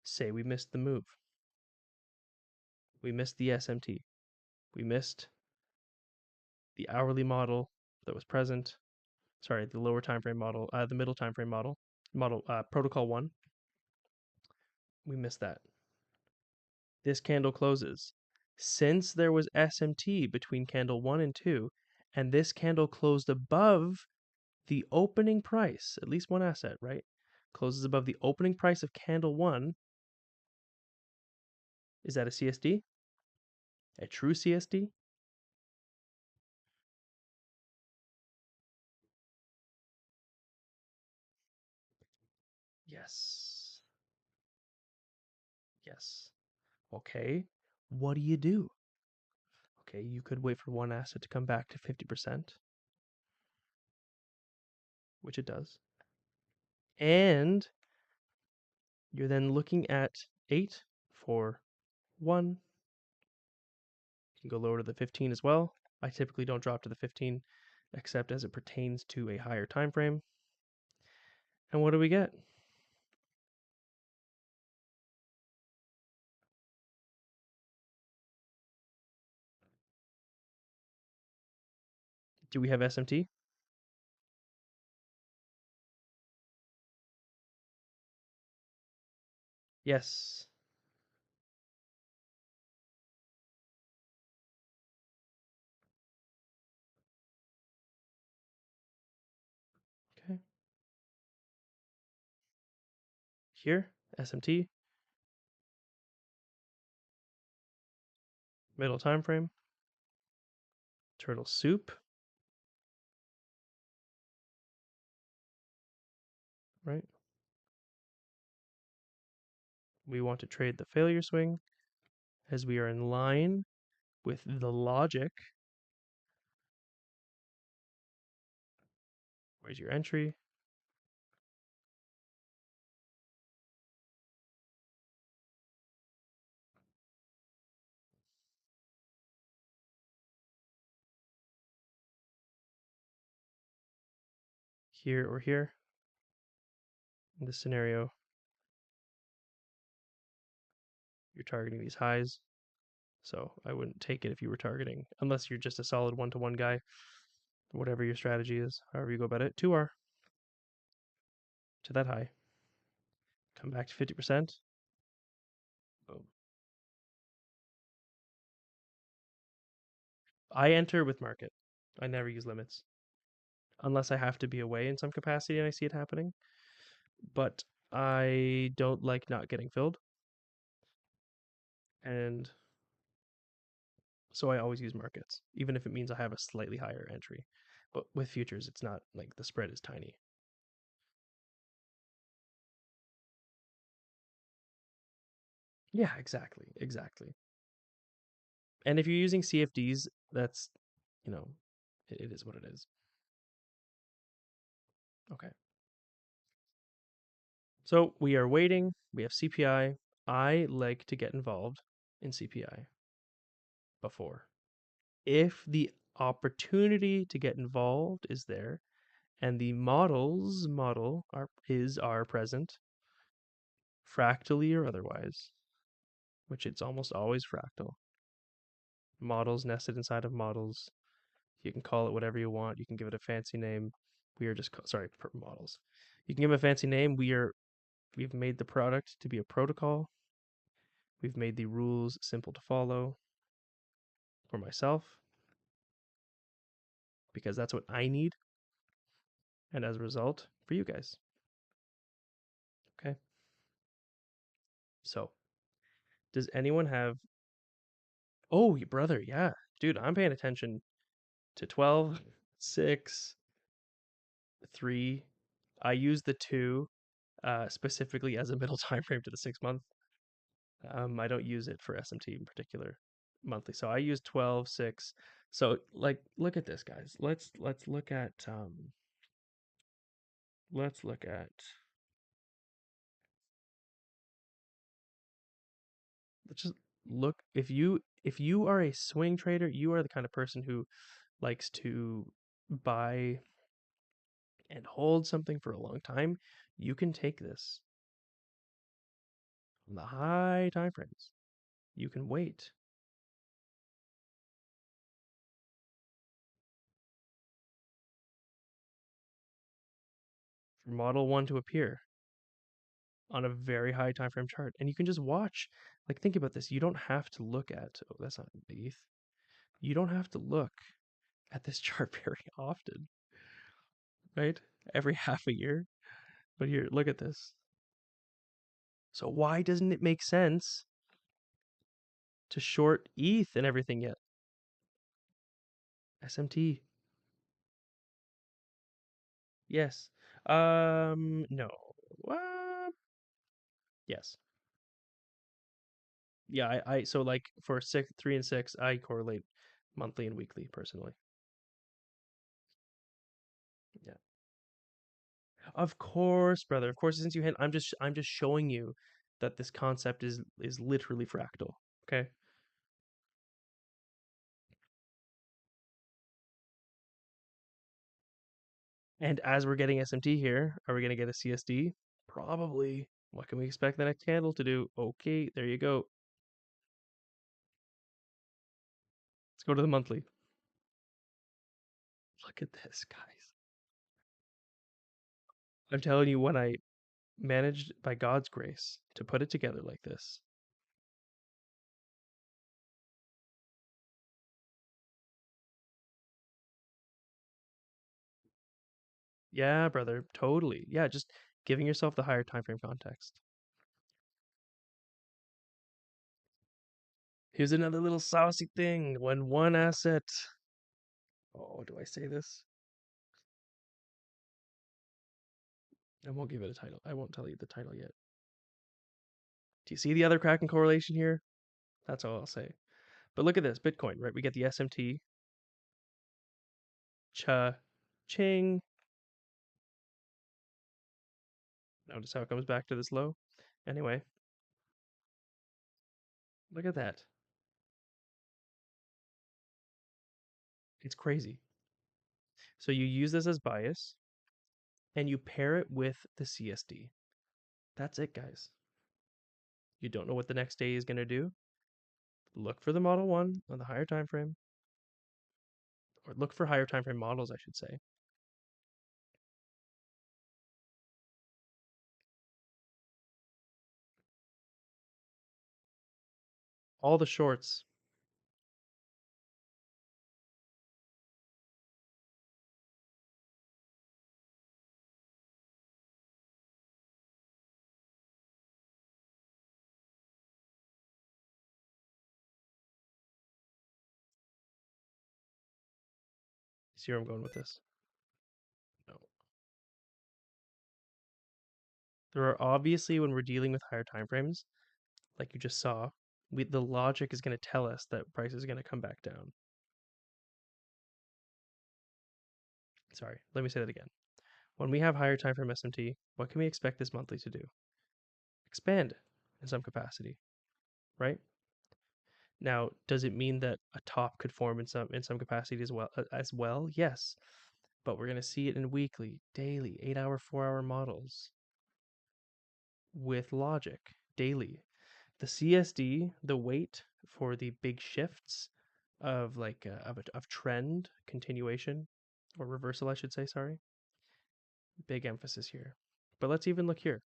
Say we missed the move. We missed the SMT. We missed the hourly model that was present. Sorry, the lower time frame model, the middle time frame model, protocol 1. We missed that. This candle closes. Since there was SMT between candle 1 and 2, and this candle closed above the opening price, at least one asset, right? Closes above the opening price of candle 1. Is that a CSD? A true CSD? Yes. Yes. Okay. What do you do? Okay, you could wait for one asset to come back to 50%, which it does. And you're then looking at 8, 4, 1. You can go lower to the 15 as well. I typically don't drop to the 15 except as it pertains to a higher time frame. And what do we get? Do we have SMT? Yes. Okay. Here, SMT, middle time frame, turtle soup, right? We want to trade the failure swing as we are in line with the logic. Where's your entry? Here or here in this scenario. You're targeting these highs. So I wouldn't take it if you were targeting, unless you're just a solid one-to-one guy, whatever your strategy is, however you go about it. 2R to that high. Come back to 50%. Boom. I enter with market. I never use limits unless I have to be away in some capacity and I see it happening. But I don't like not getting filled. And so I always use markets, even if it means I have a slightly higher entry. But with futures, it's not like the spread is tiny. Yeah, exactly. Exactly. And if you're using CFDs, that's, you know, it is what it is. Okay. So we are waiting. We have CPI. I like to get involved in CPI before. If the opportunity to get involved is there and the model are present, fractally or otherwise, which it's almost always fractal. Models nested inside of models. You can call it whatever you want. You can give it a fancy name. We are just sorry, models. You can give them a fancy name. We've made the product to be a protocol. We've made the rules simple to follow for myself because that's what I need, and as a result, for you guys. Okay. So, does anyone have? Oh, your brother, yeah, dude, I'm paying attention to 12, 6, 3. I use the 2 specifically as a middle time frame to the 6 month. I don't use it for SMT in particular monthly. So I use 12, 6. So like look at this, guys. Let's look at let's just look if you are a swing trader, you are the kind of person who likes to buy and hold something for a long time. You can take this on the high time frames. You can wait for model 1 to appear on a very high time frame chart, and you can just watch. Like, think about this. You don't have to look at, oh, that's not big ETH. You don't have to look at this chart very often, right? Every half a year. But here, look at this. So why doesn't it make sense to short ETH and everything yet? SMT. Yes. No. Yes. Yeah, I so like for 3 and 6, I correlate monthly and weekly personally. Yeah. Of course, brother. Of course, since you hit, I'm just showing you that this concept is literally fractal. Okay. And as we're getting SMT here, are we gonna get a CSD? Probably. What can we expect the next candle to do? Okay, there you go. Let's go to the monthly. Look at this, guys. I'm telling you, when I managed by God's grace to put it together like this, yeah, brother, totally. Yeah, just giving yourself the higher time frame context. Here's another little saucy thing. When one asset, oh, do I say this? I won't give it a title. I won't tell you the title yet. Do you see the other Kraken correlation here? That's all I'll say. But look at this Bitcoin, right? We get the SMT, cha, ching. Notice how it comes back to this low. Anyway, look at that. It's crazy. So you use this as bias and you pair it with the CSD. That's it, guys. You don't know what the next day is going to do. Look for the Model 1 on the higher time frame, or look for higher time frame models, I should say. All the shorts. See where I'm going with this? No. There are obviously, when we're dealing with higher time frames, like you just saw, the logic is going to tell us that price is going to come back down. Sorry, let me say that again. When we have higher time frame SMT, what can we expect this monthly to do? Expand in some capacity, right? Now, does it mean that a top could form in some capacity as well? Yes, but we're going to see it in weekly, daily, 8 hour, 4 hour models with logic daily. The CSD, the wait for the big shifts of of trend continuation or reversal, I should say. Sorry, big emphasis here. But let's even look here.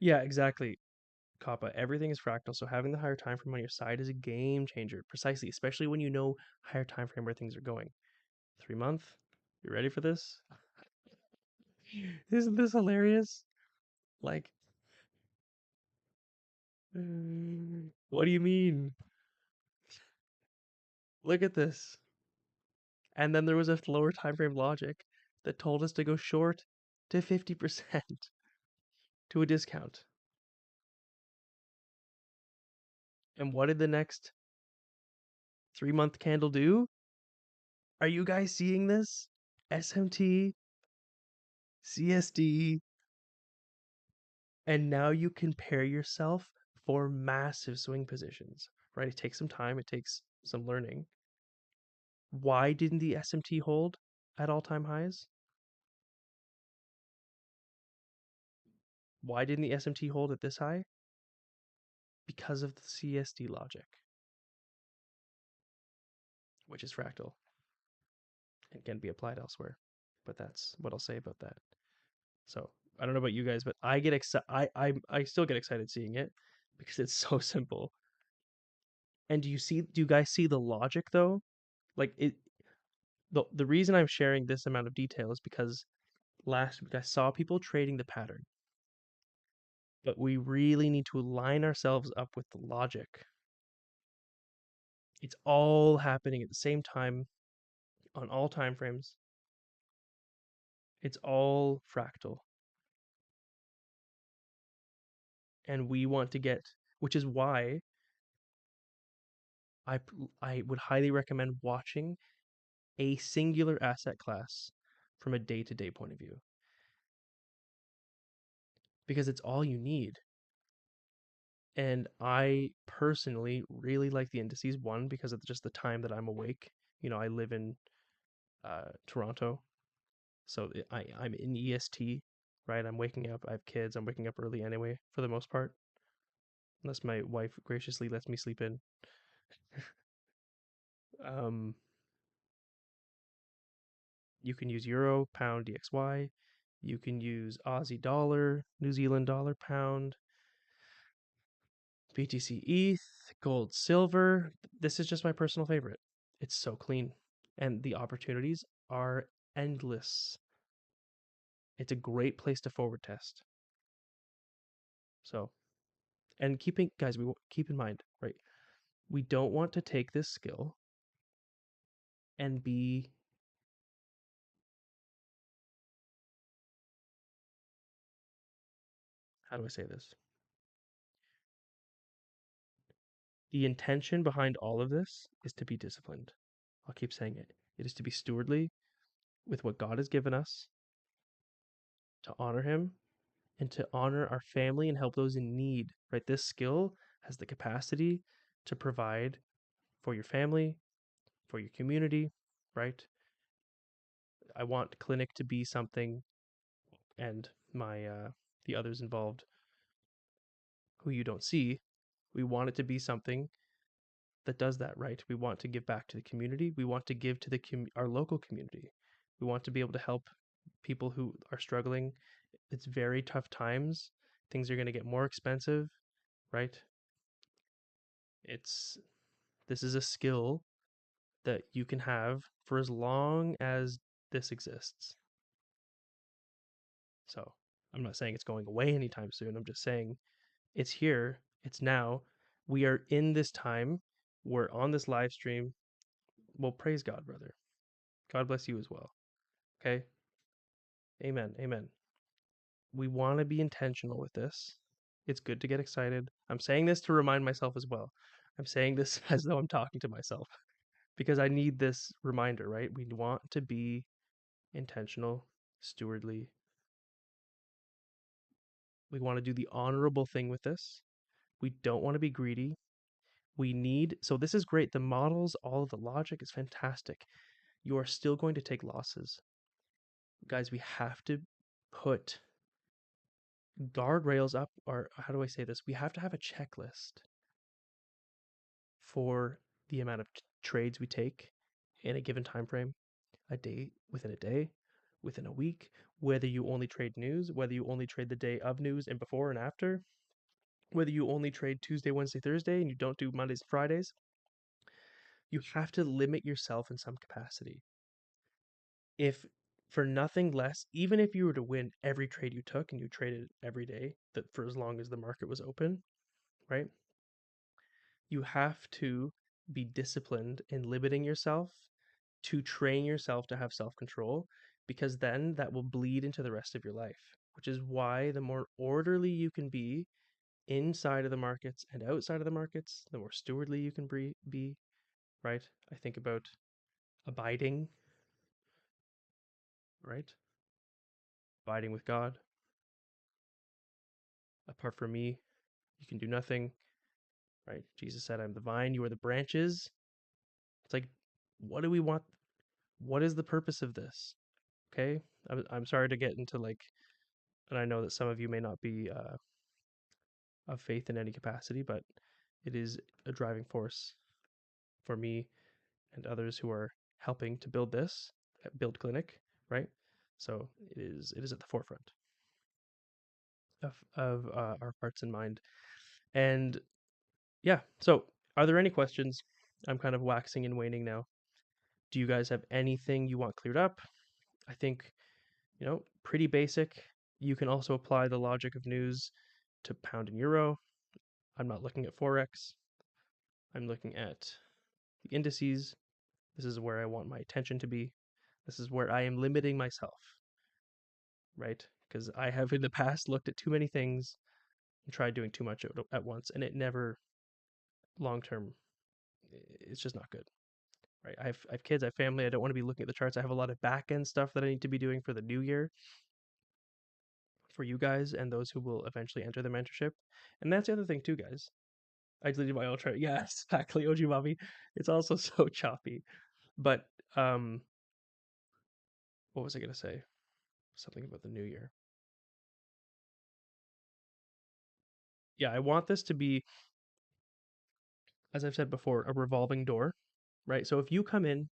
Yeah, exactly. Kappa, everything is fractal, so having the higher time frame on your side is a game changer, precisely, especially when you know higher time frame where things are going. 3 month, you ready for this? Isn't this hilarious? Like, what do you mean? Look at this. And then there was a lower time frame logic that told us to go short to 50% to a discount. And what did the next 3 month candle do? Are you guys seeing this? SMT, CSD, and now you can pair yourself for massive swing positions, right? It takes some time, it takes some learning. Why didn't the SMT hold at all time highs? Why didn't the SMT hold at this high? Because of the CSD logic, which is fractal and can be applied elsewhere. But that's what I'll say about that. So I don't know about you guys, but I get excited. I still get excited seeing it because it's so simple. And do you guys see the logic though? Like it, the reason I'm sharing this amount of detail is because last week I saw people trading the pattern, but we really need to align ourselves up with the logic. It's all happening at the same time on all time frames. It's all fractal. And we want to get, which is why I I would highly recommend watching a singular asset class from a day-to-day point of view because it's all you need. And I personally really like the indices, one because of just the time that I'm awake. I live in Toronto, so I'm in EST, right? I'm waking up. I have kids. I'm waking up early anyway, for the most part, unless my wife graciously lets me sleep in. Um, you can use euro, pound, DXY. You can use Aussie dollar, New Zealand dollar, pound, BTC ETH, gold, silver. This is just my personal favorite. It's so clean, and the opportunities are endless. It's a great place to forward test. So, and keeping guys, we keep in mind, right? We don't want to take this skill and be, how do I say this? The intention behind all of this is to be disciplined. I'll keep saying it. It is to be stewardly with what God has given us, to honor Him, and to honor our family and help those in need, right? This skill has the capacity to provide for your family, for your community, right? I want CLINIQ to be something, and my the others involved who you don't see, we want it to be something that does that, right? We want to give back to the community. We want to give to our local community. We want to be able to help people who are struggling. It's very tough times. Things are going to get more expensive, right? It's This is a skill that you can have for as long as this exists. So, I'm not saying it's going away anytime soon. I'm just saying it's here, it's now. We are in this time. We're on this live stream. Well, praise God, brother. God bless you as well. Okay? Amen. Amen. We want to be intentional with this. It's good to get excited. I'm saying this to remind myself as well. I'm saying this as though I'm talking to myself because I need this reminder, right? We want to be intentional, stewardly. We want to do the honorable thing with this. We don't want to be greedy. So this is great. The models, all of the logic is fantastic. You are still going to take losses. Guys, we have to put guardrails up, or how do I say this? We have to have a checklist for the amount of trades we take in a given time frame, a day, within a week, whether you only trade news, whether you only trade the day of news and before and after, whether you only trade Tuesday, Wednesday, Thursday, and you don't do Mondays, Fridays. You have to limit yourself in some capacity. If for nothing less, even if you were to win every trade you took and you traded every day that for as long as the market was open, right? You have to be disciplined in limiting yourself to train yourself to have self-control, because then that will bleed into the rest of your life, which is why the more orderly you can be inside of the markets and outside of the markets, the more stewardly you can be, right? I think about abiding, right? Abiding with God. Apart from me, you can do nothing, right? Jesus said, I'm the vine, you are the branches. It's like, what do we want? What is the purpose of this? Okay. I'm sorry to get into like, and I know that some of you may not be of faith in any capacity, but it is a driving force for me and others who are helping to build build CLINIQ, right? So it is at the forefront of our hearts and mind. And yeah, so are there any questions? I'm kind of waxing and waning now. Do you guys have anything you want cleared up? I think, pretty basic. You can also apply the logic of news to pound and euro. I'm not looking at Forex. I'm looking at the indices. This is where I want my attention to be. This is where I am limiting myself, right? Because I have in the past looked at too many things and tried doing too much at once, and it never, long term, it's just not good, right? I have kids, I have family. I don't want to be looking at the charts. I have a lot of back end stuff that I need to be doing for the new year for you guys and those who will eventually enter the mentorship. And that's the other thing too, guys. I deleted my ultra. Yeah, exactly. OG Bobby. It's also so choppy. But what was I gonna say? Something about the new year. Yeah, I want this to be, as I've said before, a revolving door, right? So if you come in,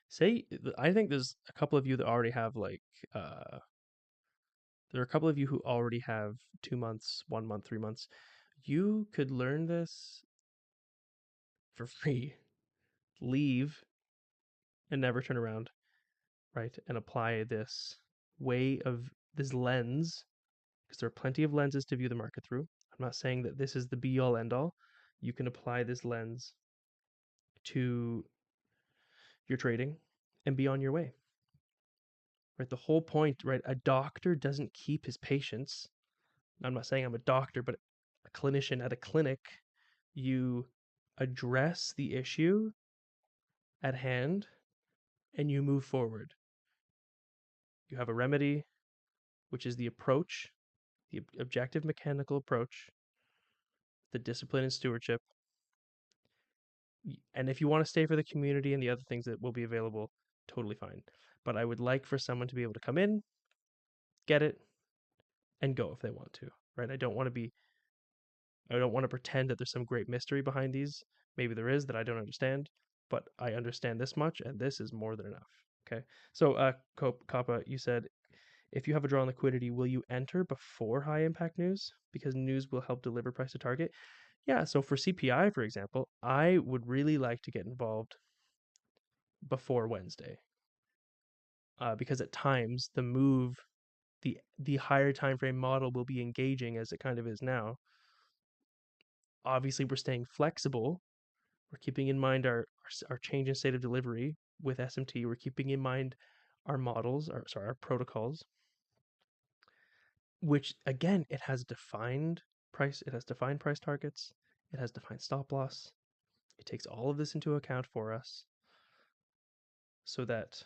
say, I think there's a couple of you that already have like, there are a couple of you who already have 2 months, 1 month, 3 months. You could learn this for free, leave, and never turn around, right? And apply this lens, because there are plenty of lenses to view the market through. I'm not saying that this is the be all end all. You can apply this lens to your trading and be on your way. Right? The whole point, right? A doctor doesn't keep his patients. I'm not saying I'm a doctor, but a clinician at a clinic, you address the issue at hand and you move forward. You have a remedy, which is the approach, the objective mechanical approach, the discipline and stewardship. And if you want to stay for the community and the other things that will be available, totally fine. But I would like for someone to be able to come in, get it, and go if they want to, right? I don't want to pretend that there's some great mystery behind these. Maybe there is that I don't understand, but I understand this much, and this is more than enough. Okay. So, Kappa, you said if you have a draw on liquidity, will you enter before high impact news? Because news will help deliver price to target. Yeah. So for CPI, for example, I would really like to get involved before Wednesday, because at times the higher time frame model will be engaging as it kind of is now. Obviously, we're staying flexible. We're keeping in mind our change in state of delivery with SMT. We're keeping in mind our models, our protocols, which again, it has defined price targets, it has defined stop loss. It takes all of this into account for us so that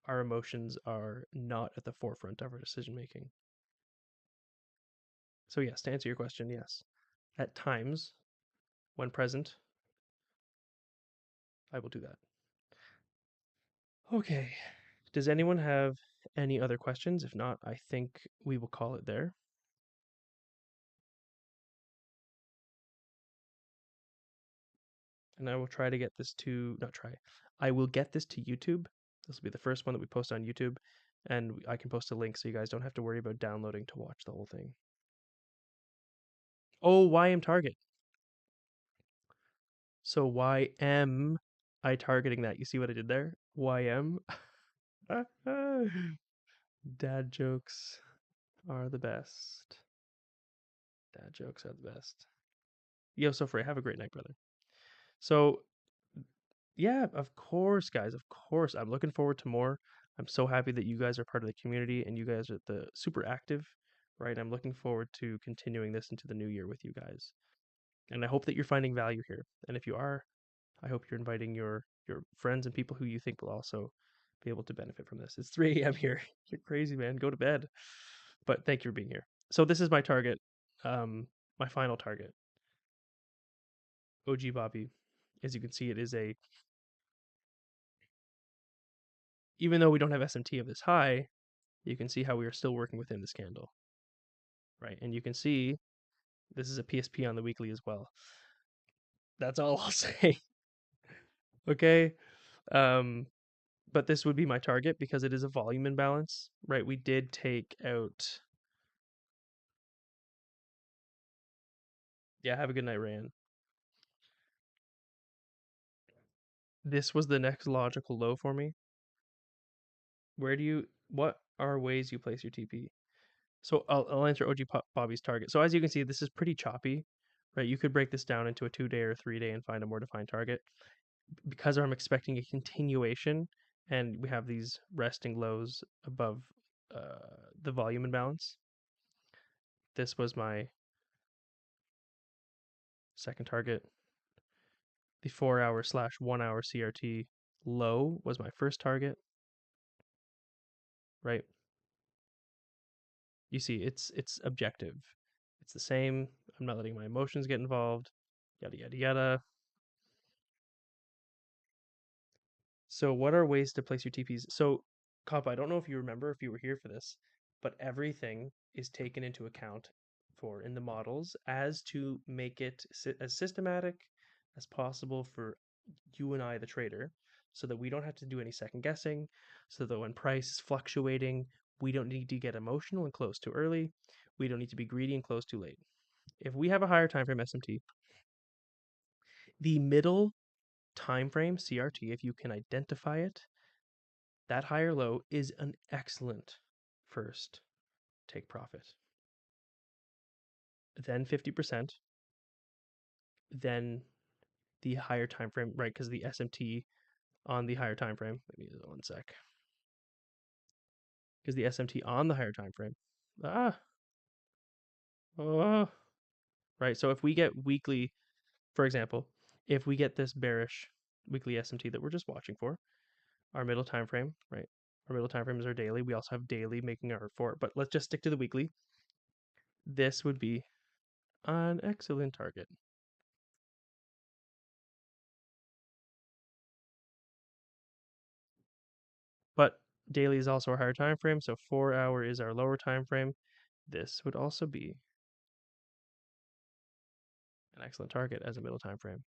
our emotions are not at the forefront of our decision making. So yes, to answer your question, yes. At times, when present, I will do that. Okay. Does anyone have any other questions? If not, I think we will call it there. And I will try to get this to, not try, I will get this to YouTube. This will be the first one that we post on YouTube. And I can post a link so you guys don't have to worry about downloading to watch the whole thing. Oh, YM target. So why am I targeting that? You see what I did there? YM. Dad jokes are the best. Dad jokes are the best. Yo, so free. Have a great night, brother. So, yeah, of course, guys. Of course. I'm looking forward to more. I'm so happy that you guys are part of the community and you guys are the super active, right? I'm looking forward to continuing this into the new year with you guys. And I hope that you're finding value here. And if you are, I hope you're inviting your friends and people who you think will also be able to benefit from this. It's 3 a.m. here. You're crazy, man. Go to bed. But thank you for being here. So this is my target, my final target. OG Bobby. As you can see, it is a, even though we don't have SMT of this high, you can see how we are still working within this candle, right? And you can see this is a PSP on the weekly as well. That's all I'll say. Okay. Um, but this would be my target because it is a volume imbalance, right? We did take out. Yeah, have a good night, Ryan. This was the next logical low for me. What are ways you place your TP? So I'll answer OG Bobby's target. So as you can see, this is pretty choppy, right? You could break this down into a 2-day or 3-day and find a more defined target. Because I'm expecting a continuation and we have these resting lows above the volume imbalance, this was my second target. The 4 hour/1 hour CRT low was my first target, right? You see, it's objective. It's the same. I'm not letting my emotions get involved. Yada yada yada. So what are ways to place your TPs? So, Kappa, I don't know if you remember if you were here for this, but everything is taken into account for in the models as to make it as systematic as possible for you and I, the trader, so that we don't have to do any second guessing, so that when price is fluctuating, we don't need to get emotional and close too early. We don't need to be greedy and close too late. If we have a higher time frame SMT, the middle time frame CRT, if you can identify it, that higher low is an excellent first take profit. Then 50%, then the higher time frame, right? Because the SMT on the higher time frame, let me 1 sec. Because the SMT on the higher time frame, ah, oh, right. So if we get weekly, for example, if we get this bearish weekly SMT that we're just watching for, our middle time frame, right? Our middle time frame is our daily. We also have daily making our four, but let's just stick to the weekly. This would be an excellent target. But daily is also our higher time frame, so 4 hour is our lower time frame. This would also be an excellent target as a middle time frame,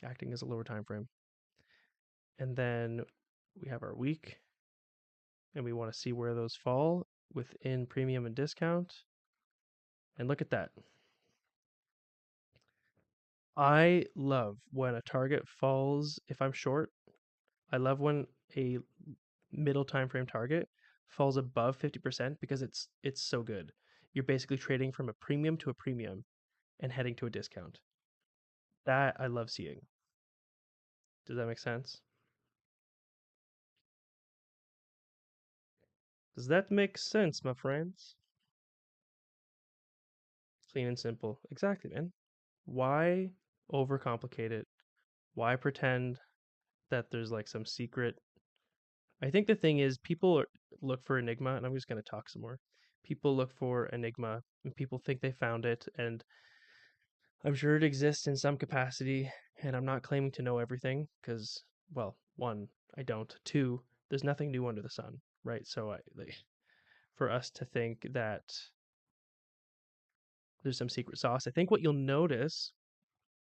acting as a lower time frame. And then we have our week, and we want to see where those fall within premium and discount. And look at that. I love when a target falls if I'm short. I love when a middle time frame target falls above 50% because it's so good. You're basically trading from a premium to a premium and heading to a discount. That I love seeing. Does that make sense? Does that make sense, my friends? Clean and simple. Exactly, man. Why overcomplicate it? Why pretend that there's like some secret? I think the thing is, look for Enigma, and I'm just going to talk some more. People look for Enigma, and people think they found it, and I'm sure it exists in some capacity. And I'm not claiming to know everything because, well, one, I don't. Two, there's nothing new under the sun, right? So for us to think that there's some secret sauce, I think what you'll notice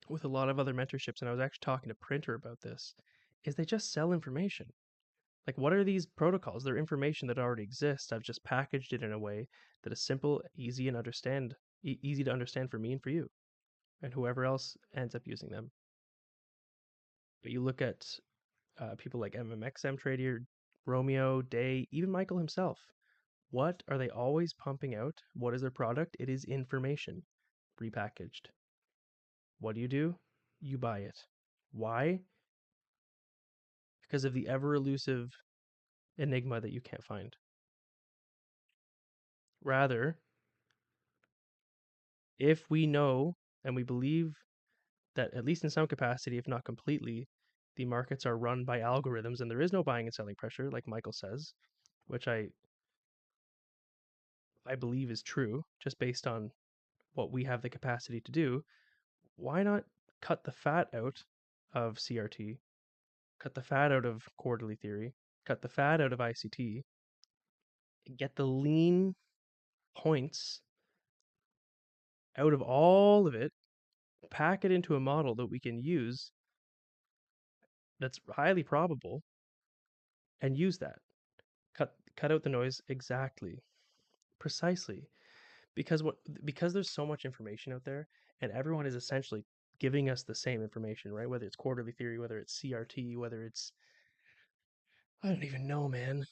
with a lot of other mentorships, and I was actually talking to Printer about this, is they just sell information. Like, what are these protocols? They're information that already exists. I've just packaged it in a way that is simple, easy to understand for me and for you, and whoever else ends up using them. But you look at people like MMXM Trader, Romeo, Day, even Michael himself. What are they always pumping out? What is their product? It is information repackaged. What do? You buy it. Why? Because of the ever elusive enigma that you can't find. Rather, if we know and we believe that, at least in some capacity, if not completely, the markets are run by algorithms and there is no buying and selling pressure, like Michael says, which I believe is true, just based on what we have the capacity to do, why not cut the fat out of CRT, cut the fat out of quarterly theory, cut the fat out of ICT, get the lean points out of all of it, pack it into a model that we can use that's highly probable, and use that. Cut out the noise. Exactly. Precisely. Because there's so much information out there and everyone is essentially giving us the same information, right? Whether it's quarterly theory, whether it's CRT, whether it's, I don't even know, man,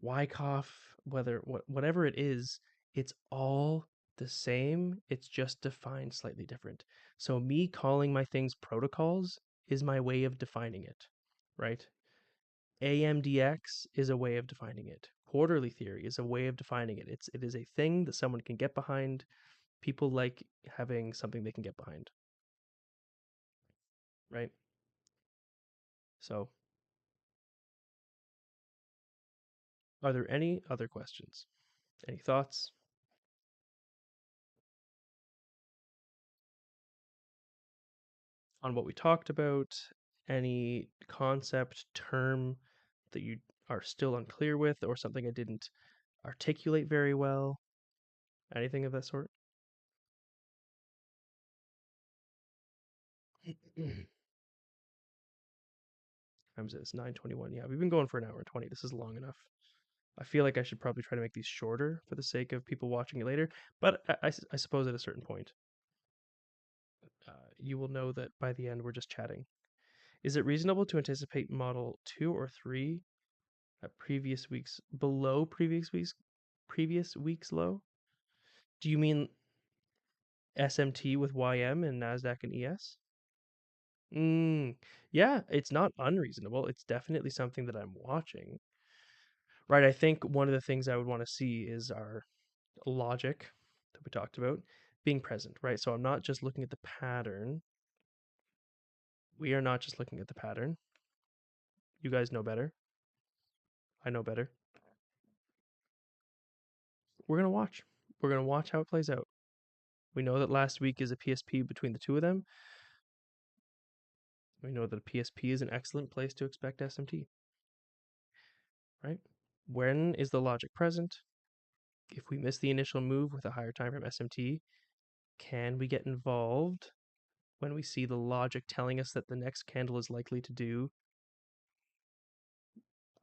Wyckoff, whatever it is, it's all the same. It's just defined slightly different. So me calling my things protocols is my way of defining it, right? AMDX is a way of defining it. Quarterly theory is a way of defining it. It is a thing that someone can get behind. People like having something they can get behind, right? So, are there any other questions? Any thoughts on what we talked about? Any concept, term that you are still unclear with, or something I didn't articulate very well? Anything of that sort? Times it's 9:21. Yeah, we've been going for an hour and 20. This is long enough. I feel like I should probably try to make these shorter for the sake of people watching it later. But I suppose at a certain point, you will know that by the end we're just chatting. Is it reasonable to anticipate model 2 or 3 at previous week's low? Do you mean SMT with YM and Nasdaq and ES? Yeah, it's not unreasonable. It's definitely something that I'm watching. Right, I think one of the things I would want to see is our logic that we talked about being present, right? So I'm not just looking at the pattern. We are not just looking at the pattern. You guys know better. I know better. we're going to watch. We're going to watch how it plays out. We know that last week is a PSP between the two of them. We know that a PSP is an excellent place to expect SMT, right? When is the logic present? If we miss the initial move with a higher time from SMT, can we get involved when we see the logic telling us that the next candle is likely to do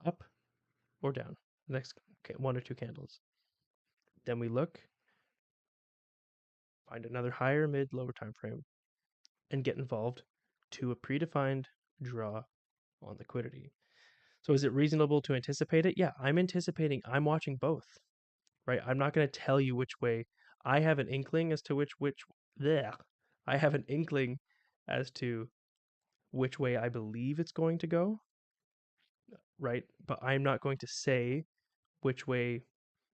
up or down? The next one or two candles. Then we look, find another higher, mid, lower time frame, and get involved to a predefined draw on liquidity. So is it reasonable to anticipate it? Yeah, I'm watching both, right? I'm not going to tell you which way. I have an inkling as to which there. I have an inkling as to which way I believe it's going to go, right? But I'm not going to say which way,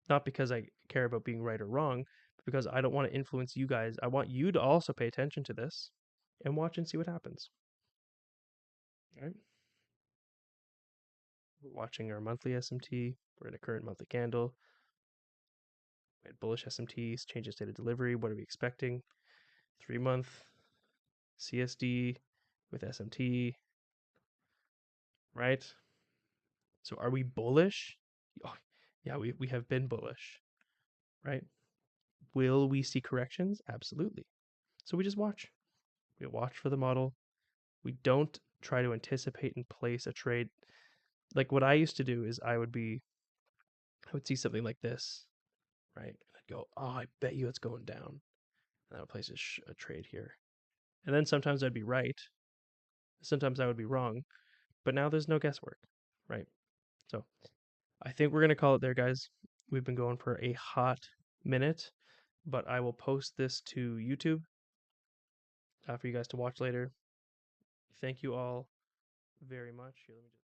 not because I care about being right or wrong, but because I don't want to influence you guys. I want you to also pay attention to this and watch and see what happens. Right? We're watching our monthly SMT. We're in a current monthly candle. We had bullish SMTs, change in state of delivery. What are we expecting? 3-month CSD with SMT, right? So are we bullish? Oh, yeah, we have been bullish, right? Will we see corrections? Absolutely. So we just watch. We watch for the model. We don't try to anticipate and place a trade. Like what I used to do is I would see something like this, right? And I'd go, oh, I bet you it's going down. And I would place a trade here. And then sometimes I'd be right. Sometimes I would be wrong. But now there's no guesswork, right? So I think we're going to call it there, guys. We've been going for a hot minute, but I will post this to YouTube for you guys to watch later. Thank you all very much. Here, let me just